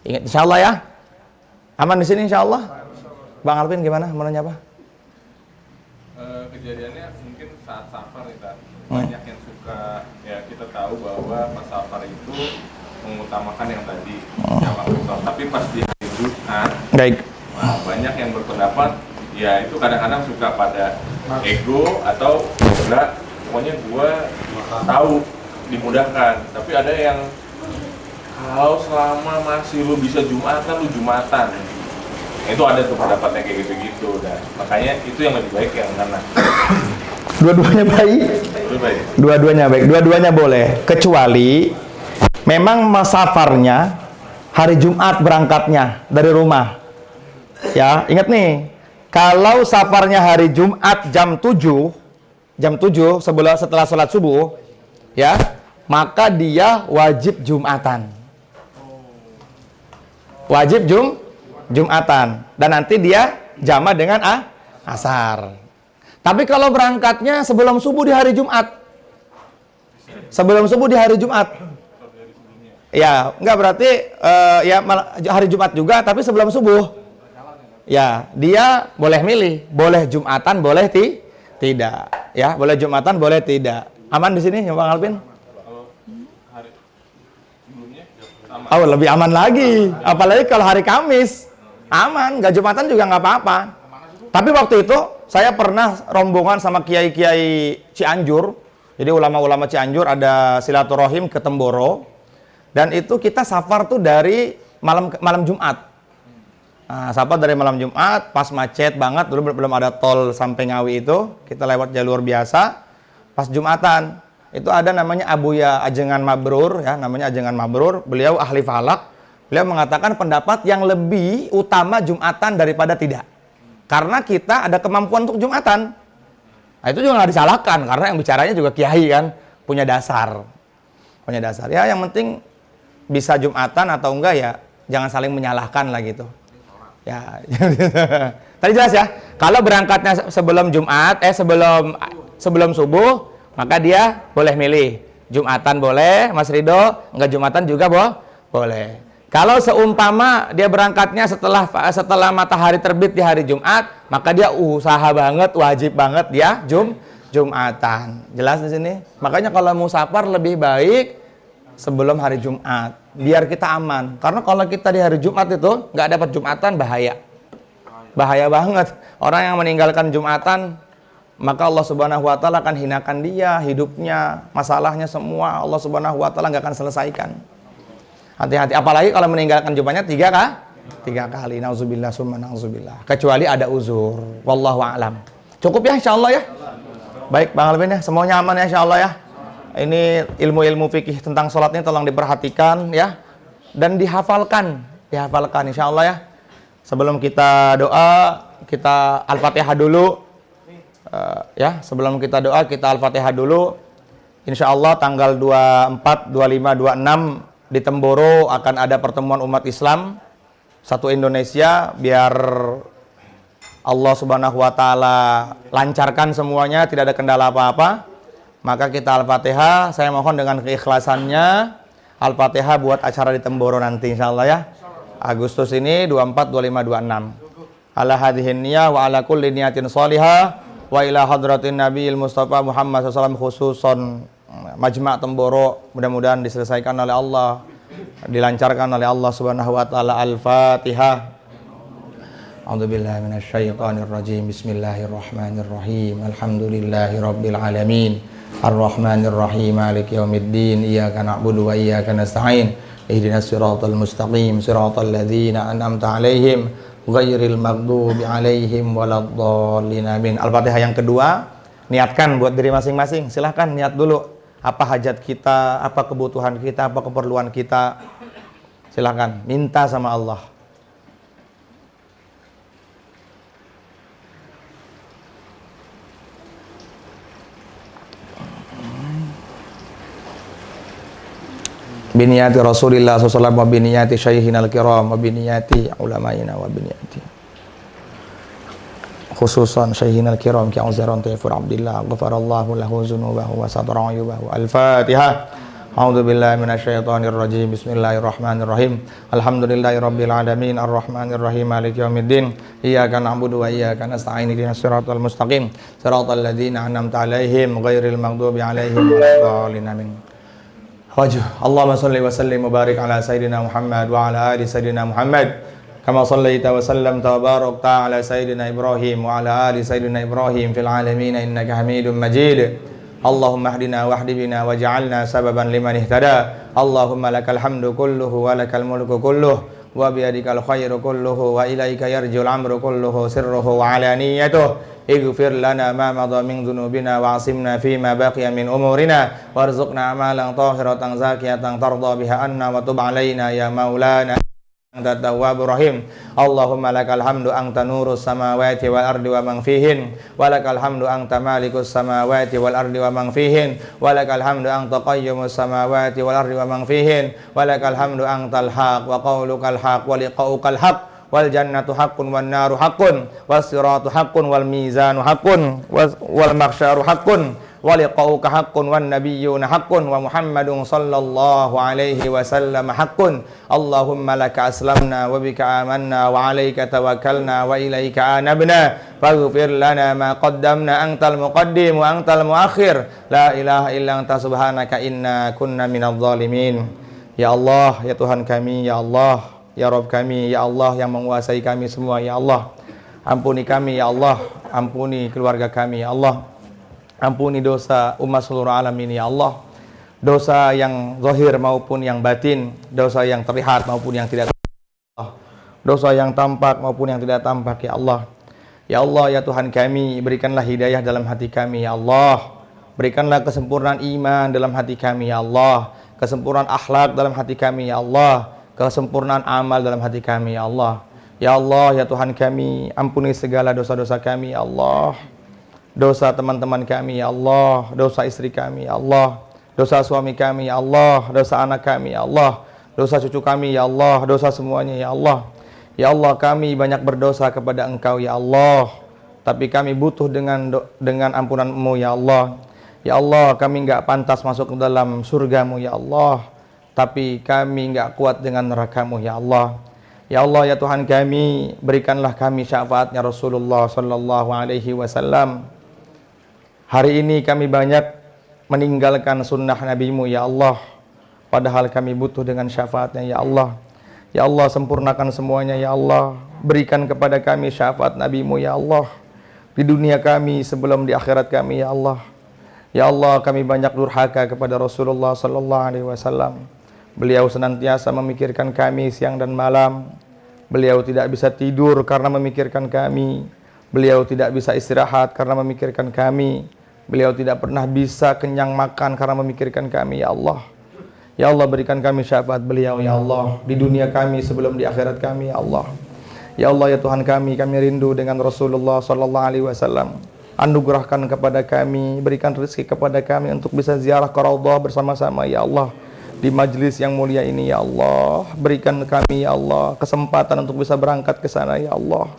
[SPEAKER 2] Ingat insya Allah ya. Aman di sini insya Allah. Bang Alvin gimana? Mau nanya apa?
[SPEAKER 4] Kejadiannya mungkin saat safar kita banyak yang suka, ya kita tahu bahwa pas safar itu mengutamakan yang tadi jamak besar, tapi pas di hari Jumat
[SPEAKER 2] Baik.
[SPEAKER 4] banyak yang berpendapat ya itu kadang-kadang suka pada ego atau enggak, pokoknya gua tahu dimudahkan, tapi ada yang kalau selama masih lu bisa Jumatan, lu Jumatan. Itu ada tuh pendapatnya kayak gitu-gitu, dan makanya itu yang lebih baik yang mana?
[SPEAKER 2] Dua-duanya baik. Dua-duanya baik. Dua-duanya boleh, kecuali memang safarnya hari Jumat berangkatnya dari rumah. Ya, ingat nih, kalau safarnya hari Jumat jam 7 setelah sholat subuh, ya, maka dia wajib Jumatan. Wajib Jumatan, dan nanti dia jama dengan asar. Tapi kalau berangkatnya sebelum subuh di hari Jumat, ya enggak berarti hari Jumat juga, tapi sebelum subuh, ya dia boleh milih, boleh Jumatan, boleh tidak, ya boleh Jumatan, boleh tidak. Aman di sini ya Bang Alvin? Oh, lebih aman lagi, apalagi kalau hari Kamis. Aman, nggak Jumatan juga nggak apa-apa. Tapi waktu itu saya pernah rombongan sama kiai-kiai Cianjur. Jadi ulama-ulama Cianjur ada silaturahim ke Temboro. Dan itu kita safar tuh dari malam Jumat. Nah, safar dari malam Jumat, pas macet banget, dulu belum ada tol sampai Ngawi itu. Kita lewat jalur biasa. Pas Jumatan, itu ada namanya Abuya Ajengan Mabrur, ya, namanya Ajengan Mabrur. Beliau ahli falak. Beliau mengatakan pendapat yang lebih utama Jumatan daripada tidak. Karena kita ada kemampuan untuk Jumatan. Nah, itu juga nggak disalahkan, karena yang bicaranya juga kiai kan, punya dasar. Ya, yang penting bisa Jumatan atau enggak ya, jangan saling menyalahkan lah gitu. Ya, tadi jelas ya. Kalau berangkatnya sebelum Jumat, sebelum subuh, maka dia boleh milih. Jumatan boleh, Mas Ridho, enggak Jumatan juga boleh. Kalau seumpama dia berangkatnya setelah matahari terbit di hari Jumat, maka dia usaha banget, wajib banget dia Jumatan. Jelas di sini? Makanya kalau mau safar lebih baik sebelum hari Jumat, biar kita aman. Karena kalau kita di hari Jumat itu nggak dapat Jumatan, bahaya banget. Orang yang meninggalkan Jumatan, maka Allah Subhanahu wa Ta'ala akan hinakan dia, hidupnya, masalahnya semua Allah Subhanahu wa Ta'ala nggak akan selesaikan. Hati-hati, apalagi kalau meninggalkan Jumatnya 3 kali. Nauzubillah summa nauzubillah. Kecuali ada uzur. Wallahu a'lam. Cukup ya insyaallah ya. Baik Bang Alvin ya, semuanya aman ya insyaallah ya. Ini ilmu-ilmu fikih tentang sholat ini tolong diperhatikan ya, dan dihafalkan insyaallah ya. Sebelum kita doa, kita Al-Fatihah dulu. Ya, sebelum kita doa kita Al-Fatihah dulu. Insyaallah tanggal 24, 25, 26 di Temboro akan ada pertemuan umat Islam satu Indonesia, biar Allah Subhanahu wa Ta'ala lancarkan semuanya, tidak ada kendala apa-apa. Maka kita Al-Fatihah, saya mohon dengan keikhlasannya Al-Fatihah buat acara di Temboro nanti insyaallah ya. Agustus ini 24, 25, 26. Ala hadhihin niyah wa ala kulli niyatin shalihah wa ila hadratin nabiyil Mustafa Muhammad SAW khususon Majma' Temboro, mudah-mudahan diselesaikan oleh Allah, dilancarkan oleh Allah Subhanahu wa Ta'ala. Al-Fatihah. A'udzubillahi minasyaitonir rajim. Bismillahirrahmanirrahim. Alhamdulillahirabbil alamin. Arrahmanir rahim. Maliki yaumiddin. Iyyaka na'budu wa iyyaka nasta'in. Ihdinas siratal mustaqim. Siratal ladzina an'amta 'alaihim ghairil maghdubi 'alaihim waladdallin. Amin. Al-Fatihah yang kedua, niatkan buat diri masing-masing. Silahkan niat dulu. Apa hajat kita, apa kebutuhan kita, apa keperluan kita. Silahkan minta sama Allah.
[SPEAKER 1] biniyati Rasulillah sallallahu alaihi wasallam wa biniyati syaikhina al-kiram wa biniyati ulamaina wa biniyati khususan syaikhina al-kiram ki Uzairan Taifur Abdillah ghafarallahu lahu dzunubahu wa satara ayubahu. Al-Fatihah. A'udzu billahi minasyaitonir rajim. Bismillahirrahmanirrahim. Alhamdulillahirabbil alamin arrahmanir rahim maliki yaumiddin. Iyyaka na'budu wa iyyaka nasta'in ihdinas siratal mustaqim. Siratal ladzina an'amta 'alaihim ghairil maghdubi 'alaihim waladdallin. Amin. Wajh. Allahumma shalli wa sallim wa barik ala sayidina Muhammad wa ala ali sayidina Muhammad. Kama shallaita wa sallamta wa barakta ala sayidina Ibrahim wa ala ali sayidina Ibrahim fil alamin innaka Hamidum Majid. Allahumma hdina wahdi bina waj'alna sababan liman ihtada. Allahumma lakal hamdu kulluhu wa lakal mulku kulluhu wa biyadikal khairu kulluhu wa ilaika yarji'ul amru kulluhu sirruhu wa alaniyatuhu. Ighfir lana ma madha min dhunubina wa asimna fima baqiya min umurina warzuqna amalan tahiratan zakiyatan tarda biha anna wa tub alaina ya maulana anta tawwabur rahim. Allahumma lakal hamdu anta nurus samawati wal ardi wa man fihin wa lakal hamdu anta malikus samawati wal ardi wa man fihin wa lakal hamdu anta qayyumus samawati wal ardi wa man fihin wa lakal hamdu antal haq wa qaulukal haq wa liqaukal haq wal jannatu haqqun wan naru haqqun was siratu haqqun wal mizanu haqqun wal mahsyaru haqqun wa liqauka haqqun wan nabiyyuna haqqun wa Muhammadun sallallahu alaihi wasallam haqqun. Allahumma laka aslamna wa bika amanna wa alaika tawakkalna wa ilaika anabna faghfir lana ma qaddamna antal muqaddim wa antal muakhir la ilaha illa anta subhanaka inna kunna minadh zalimin. Ya Allah, ya Tuhan kami, ya Allah, ya Rabb kami, ya Allah yang menguasai kami semua, ya Allah, ampuni kami, ya Allah, ampuni keluarga kami, ya Allah, ampuni dosa umat seluruh alam ini, ya Allah, dosa yang zahir maupun yang batin, dosa yang terlihat maupun yang tidak terlihat, dosa yang tampak maupun yang tidak tampak, ya Allah. Ya Allah, ya Tuhan kami, berikanlah hidayah dalam hati kami, ya Allah, berikanlah kesempurnaan iman dalam hati kami, ya Allah, kesempurnaan akhlak dalam hati kami, ya Allah, kesempurnaan amal dalam hati kami, ya Allah. Ya Allah, ya Tuhan kami, ampuni segala dosa-dosa kami, ya Allah, dosa teman-teman kami, ya Allah, dosa istri kami, ya Allah, dosa suami kami, ya Allah, dosa anak kami, ya Allah, dosa cucu kami, ya Allah, dosa semuanya, ya Allah. Ya Allah, kami banyak berdosa kepada Engkau, ya Allah, tapi kami butuh dengan ampunan-Mu, ya Allah. Ya Allah, kami enggak pantas masuk ke dalam surga-Mu, ya Allah, tapi kami enggak kuat dengan neraka-Mu, ya Allah. Ya Allah, ya Tuhan kami, berikanlah kami syafaatnya Rasulullah sallallahu alaihi wasallam. Hari ini kami banyak meninggalkan sunnah Nabi-Mu, ya Allah, padahal kami butuh dengan syafaatnya, ya Allah. Ya Allah, sempurnakan semuanya, ya Allah. Berikan kepada kami syafaat Nabi-Mu, ya Allah, di dunia kami sebelum di akhirat kami, ya Allah. Ya Allah, kami banyak durhaka kepada Rasulullah sallallahu alaihi wasallam. Beliau senantiasa memikirkan kami siang dan malam. Beliau tidak bisa tidur karena memikirkan kami. Beliau tidak bisa istirahat karena memikirkan kami. Beliau tidak pernah bisa kenyang makan karena memikirkan kami, ya Allah. Ya Allah, berikan kami syafaat beliau, ya Allah, di dunia kami sebelum di akhirat kami, ya Allah. Ya Allah, ya Tuhan kami rindu dengan Rasulullah sallallahu alaihi wasallam. Anugerahkan kepada kami, berikan rezeki kepada kami untuk bisa ziarah ke Raudhah bersama-sama, ya Allah, di majlis yang mulia ini, ya Allah. Berikan kami, ya Allah, kesempatan untuk bisa berangkat ke sana, ya Allah,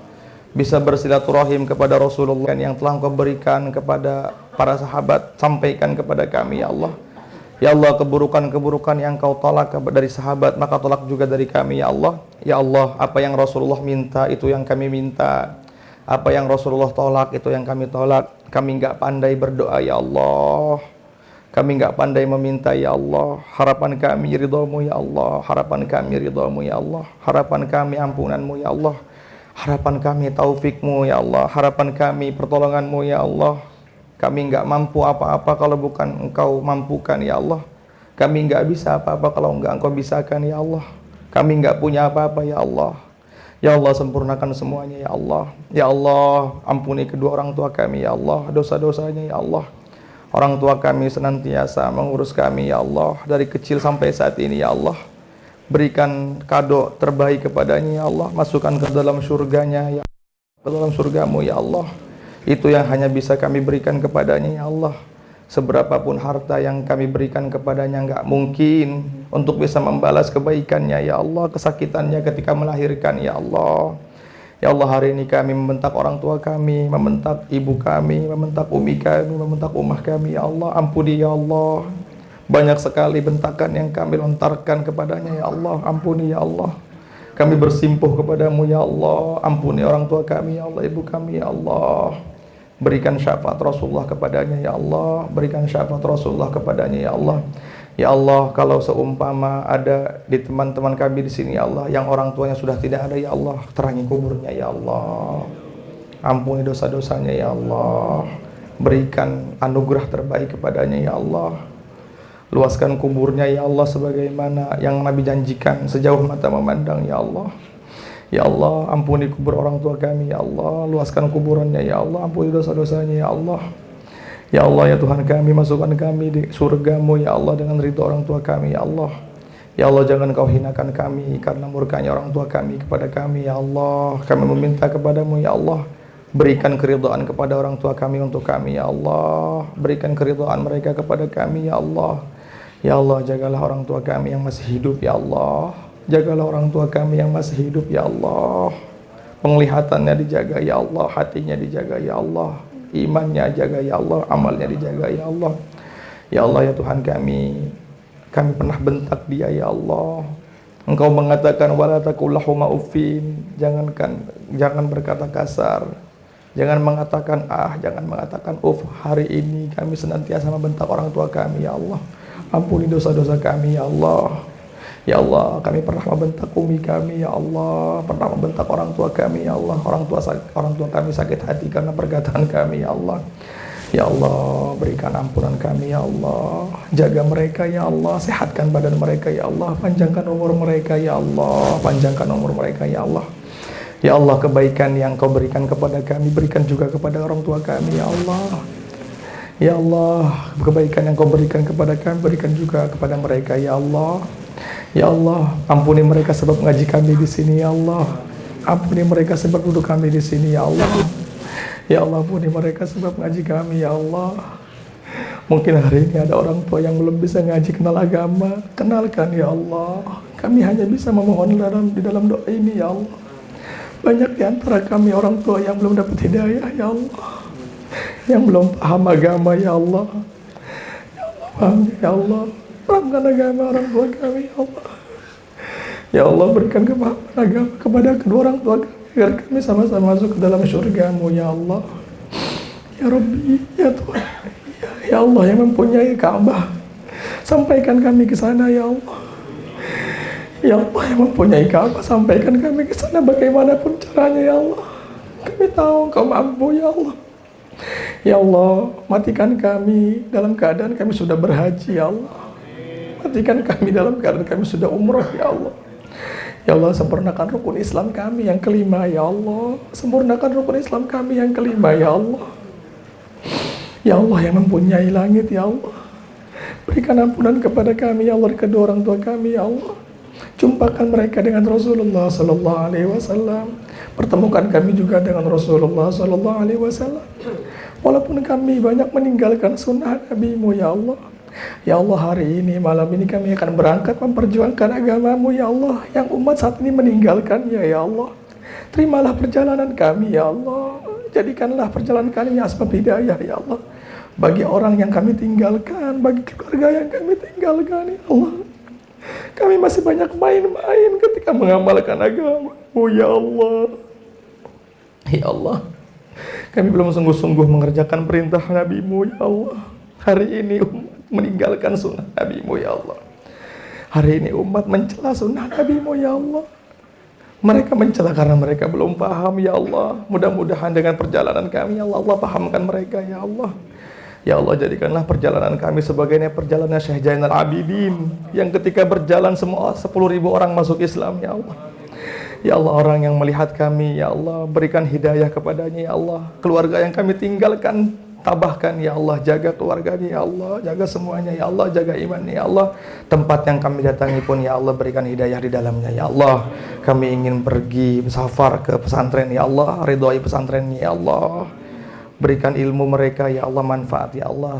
[SPEAKER 1] bisa bersilaturahim kepada Rasulullah yang telah Engkau berikan kepada para sahabat. Sampaikan kepada kami, ya Allah. Ya Allah, keburukan-keburukan yang Kau tolak dari sahabat, maka tolak juga dari kami, ya Allah. Ya Allah, apa yang Rasulullah minta, itu yang kami minta. Apa yang Rasulullah tolak, itu yang kami tolak. Kami enggak pandai berdoa, ya Allah. Kami enggak pandai meminta, ya Allah. Harapan kami ridha-Mu, ya Allah. Harapan kami ridha-Mu, ya Allah. Harapan kami ampunan-Mu, ya Allah. Harapan kami taufik-Mu, ya Allah. Harapan kami pertolongan-Mu, ya Allah. Kami enggak mampu apa-apa kalau bukan Engkau mampukan, ya Allah. Kami enggak bisa apa-apa kalau enggak Engkau bisakan, ya Allah. Kami enggak punya apa-apa, ya Allah. Ya Allah, sempurnakan semuanya, ya Allah. Ya Allah, ampuni kedua orang tua kami, ya Allah, dosa-dosanya, ya Allah. Orang tua kami senantiasa mengurus kami, ya Allah, dari kecil sampai saat ini, ya Allah. Berikan kado terbaik kepadanya, ya Allah. Masukkan ke dalam surganya, ya Allah. Ke dalam surga-Mu, ya Allah. Itu yang hanya bisa kami berikan kepadanya, ya Allah. Seberapapun harta yang kami berikan kepadanya, enggak mungkin
[SPEAKER 2] untuk bisa membalas kebaikannya ya Allah, kesakitannya ketika melahirkan ya Allah. Ya Allah, hari ini kami membentak orang tua kami, membentak ibu kami, membentak umi kami, membentak umah kami ya Allah. Ampuni ya Allah. Banyak sekali bentakan yang kami lontarkan kepadanya ya Allah. Ampuni ya Allah. Kami bersimpuh kepadamu ya Allah. Ampuni orang tua kami ya Allah, ibu kami ya Allah. Berikan syafaat Rasulullah kepadanya ya Allah. Berikan syafaat Rasulullah kepadanya ya Allah. Ya Allah, kalau seumpama ada di teman-teman kami di sini ya Allah yang orang tuanya sudah tidak ada ya Allah, terangi kuburnya ya Allah. Ampuni dosa-dosanya ya Allah. Berikan anugerah terbaik kepadanya ya Allah. Luaskan kuburnya ya Allah sebagaimana yang Nabi janjikan sejauh mata memandang ya Allah. Ya Allah, ampuni kubur orang tua kami ya Allah. Luaskan kuburannya ya Allah. Ampuni dosa-dosanya ya Allah. Ya Allah, ya Tuhan kami, masukkan kami di surga-Mu ya Allah dengan ridho orang tua kami ya Allah. Ya Allah, jangan Kau hinakan kami karena murkanya orang tua kami kepada kami ya Allah. Kami meminta kepadamu ya Allah, berikan keridhaan kepada orang tua kami untuk kami ya Allah. Berikan keridhaan mereka kepada kami ya Allah. Ya Allah, jagalah orang tua kami yang masih hidup ya Allah. Jagalah orang tua kami yang masih hidup ya Allah. Penglihatannya dijaga ya Allah, hatinya dijaga ya Allah. Imannya jaga ya Allah, amalnya dijaga ya Allah. Ya Allah, ya Tuhan kami pernah bentak dia ya Allah. Engkau mengatakan wala taqul lahuma uffin, jangan berkata kasar. Jangan mengatakan jangan mengatakan Hari ini kami senantiasa membentak orang tua kami ya Allah. Ampuni dosa-dosa kami ya Allah. Ya Allah, kami pernah membentak umi kami ya Allah, pernah membentak orang tua kami ya Allah. Orang tua kami sakit hati karena perkataan kami ya Allah. Ya Allah, berikan ampunan kami ya Allah. Jaga mereka ya Allah, sehatkan badan mereka ya Allah, panjangkan umur mereka ya Allah, panjangkan umur mereka ya Allah. Ya Allah, kebaikan yang Kau berikan kepada kami, berikan juga kepada orang tua kami ya Allah. Ya Allah, kebaikan yang Kau berikan kepada kami, berikan juga kepada mereka ya Allah. Ya Allah, ampuni mereka sebab ngaji kami di sini ya Allah. Ampuni mereka sebab duduk kami di sini ya Allah. Ya Allah, ampuni mereka sebab ngaji kami ya Allah. Mungkin hari ini ada orang tua yang belum bisa ngaji kenal agama, kenalkan ya Allah. Kami hanya bisa memohon di dalam doa ini ya Allah. Banyak di antara kami orang tua yang belum dapat hidayah ya Allah, yang belum paham agama ya Allah. Ya Allah, paham ya Allah. Terangkan agama orang tua kami ya Allah. Ya Allah, berikan kepahaman agama kepada kedua orang tua kami agar kami sama-sama masuk ke dalam surga-Mu ya Allah. Ya Rabbi, ya Tuhan, ya Allah yang mempunyai Ka'bah, sampaikan kami ke sana ya Allah. Ya Allah yang mempunyai Ka'bah, sampaikan kami ke sana bagaimanapun caranya ya Allah. Kami tahu Engkau mampu ya Allah. Ya Allah, matikan kami dalam keadaan kami sudah berhaji ya Allah. Matikan kami dalam keadaan kami sudah umrah ya Allah. Ya Allah, sempurnakan rukun Islam kami yang kelima ya Allah. Sempurnakan rukun Islam kami yang kelima ya Allah. Ya Allah yang mempunyai langit ya Allah, berikan ampunan kepada kami ya Allah, kedua orang tua kami ya Allah. Jumpakan mereka dengan Rasulullah sallallahu alaihi wasallam. Pertemukan kami juga dengan Rasulullah sallallahu alaihi wasallam. Walaupun kami banyak meninggalkan sunnah Nabi-Mu ya Allah. Ya Allah, hari ini, malam ini kami akan berangkat memperjuangkan agama-Mu ya Allah, yang umat saat ini meninggalkannya ya Allah. Terimalah perjalanan kami ya Allah. Jadikanlah perjalanan kami asbab hidayah ya Allah, bagi orang yang kami tinggalkan, bagi keluarga yang kami tinggalkan ya Allah. Kami masih banyak main-main ketika mengamalkan agama-Mu ya Allah. Ya Allah, kami belum sungguh-sungguh mengerjakan perintah Nabi-Mu ya Allah. Hari ini meninggalkan sunnah Nabi-Mu ya Allah. Hari ini umat mencela sunnah Nabi-Mu ya Allah. Mereka mencela karena mereka belum paham ya Allah. Mudah-mudahan dengan perjalanan kami ya Allah, Allah pahamkan mereka ya Allah. Ya Allah, jadikanlah perjalanan kami sebagainya perjalanan Syekh Zainal Abidin, yang ketika berjalan semua 10.000 orang masuk Islam ya Allah. Ya Allah, orang yang melihat kami ya Allah, berikan hidayah kepadanya ya Allah. Keluarga yang kami tinggalkan, tabahkan ya Allah, jaga keluarganya ya Allah, jaga semuanya ya Allah, jaga imannya ya Allah. Tempat yang kami datangi pun ya Allah, berikan hidayah di dalamnya ya Allah. Kami ingin pergi safar ke pesantren ya Allah, ridhoi pesantren ya Allah. Berikan ilmu mereka ya Allah manfaat ya Allah,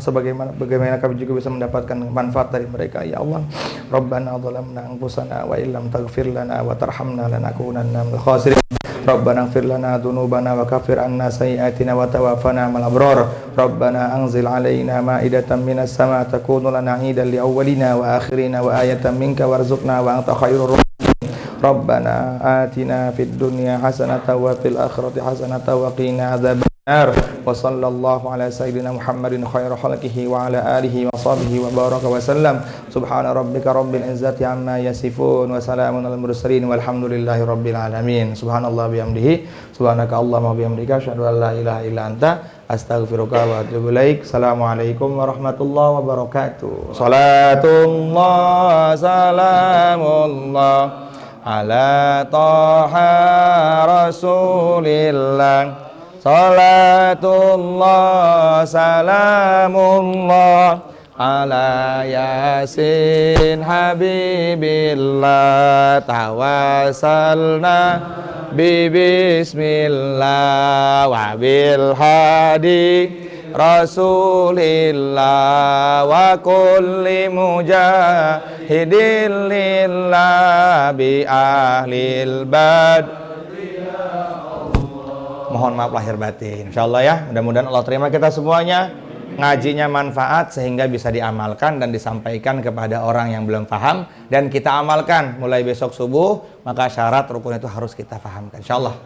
[SPEAKER 2] bagaimana kami juga bisa mendapatkan manfaat dari mereka ya Allah. Rabbana dhalamna anfusana wa illam taghfir lana wa tarhamna lanakunanna minal khasirin. Rabbana ighfir lana dzunubana wa kaffir 'anna sayyi'atina wa tawaffana ma'al abrar. Rabbana anzil 'alaina ma'idatan minas sama' takunu lana 'idan li awwalina wa akhirina wa ayatan minka warzuqna wa anta khairur raziqin. Rabbana atina fid dunya hasanatan wa fil akhirati hasanatan wa qina adzaban wa sallallahu ala sayyidina Muhammadin khairu khalqihi wa ala alihi wa sahbihi wa baraka wa sallam. Subhana rabbika rabbil izzati amma yasifun wa salamun alal mursalin walhamdulillahi rabbil alamin. Subhanallah bihamdihi subhanaka Allahumma bihamdika asyhadu an la ilaha illa anta astaghfiruka wa atubu ilaik. Assalamualaikum warahmatullahi wabarakatuh. Salatullah salamullah ala taha rasulillah. Salatullah salamullah ala yasin habibillah. Tawassalna bismillah wa bil hadi rasulillah wa kulli mujahidin lillah bi ahlil bad. Mohon maaf lahir batin. Insyaallah ya, mudah-mudahan Allah terima kita semuanya. Ngajinya manfaat sehingga bisa diamalkan dan disampaikan kepada orang yang belum paham, dan kita amalkan mulai besok subuh. Maka syarat rukun itu harus kita pahamkan insyaallah.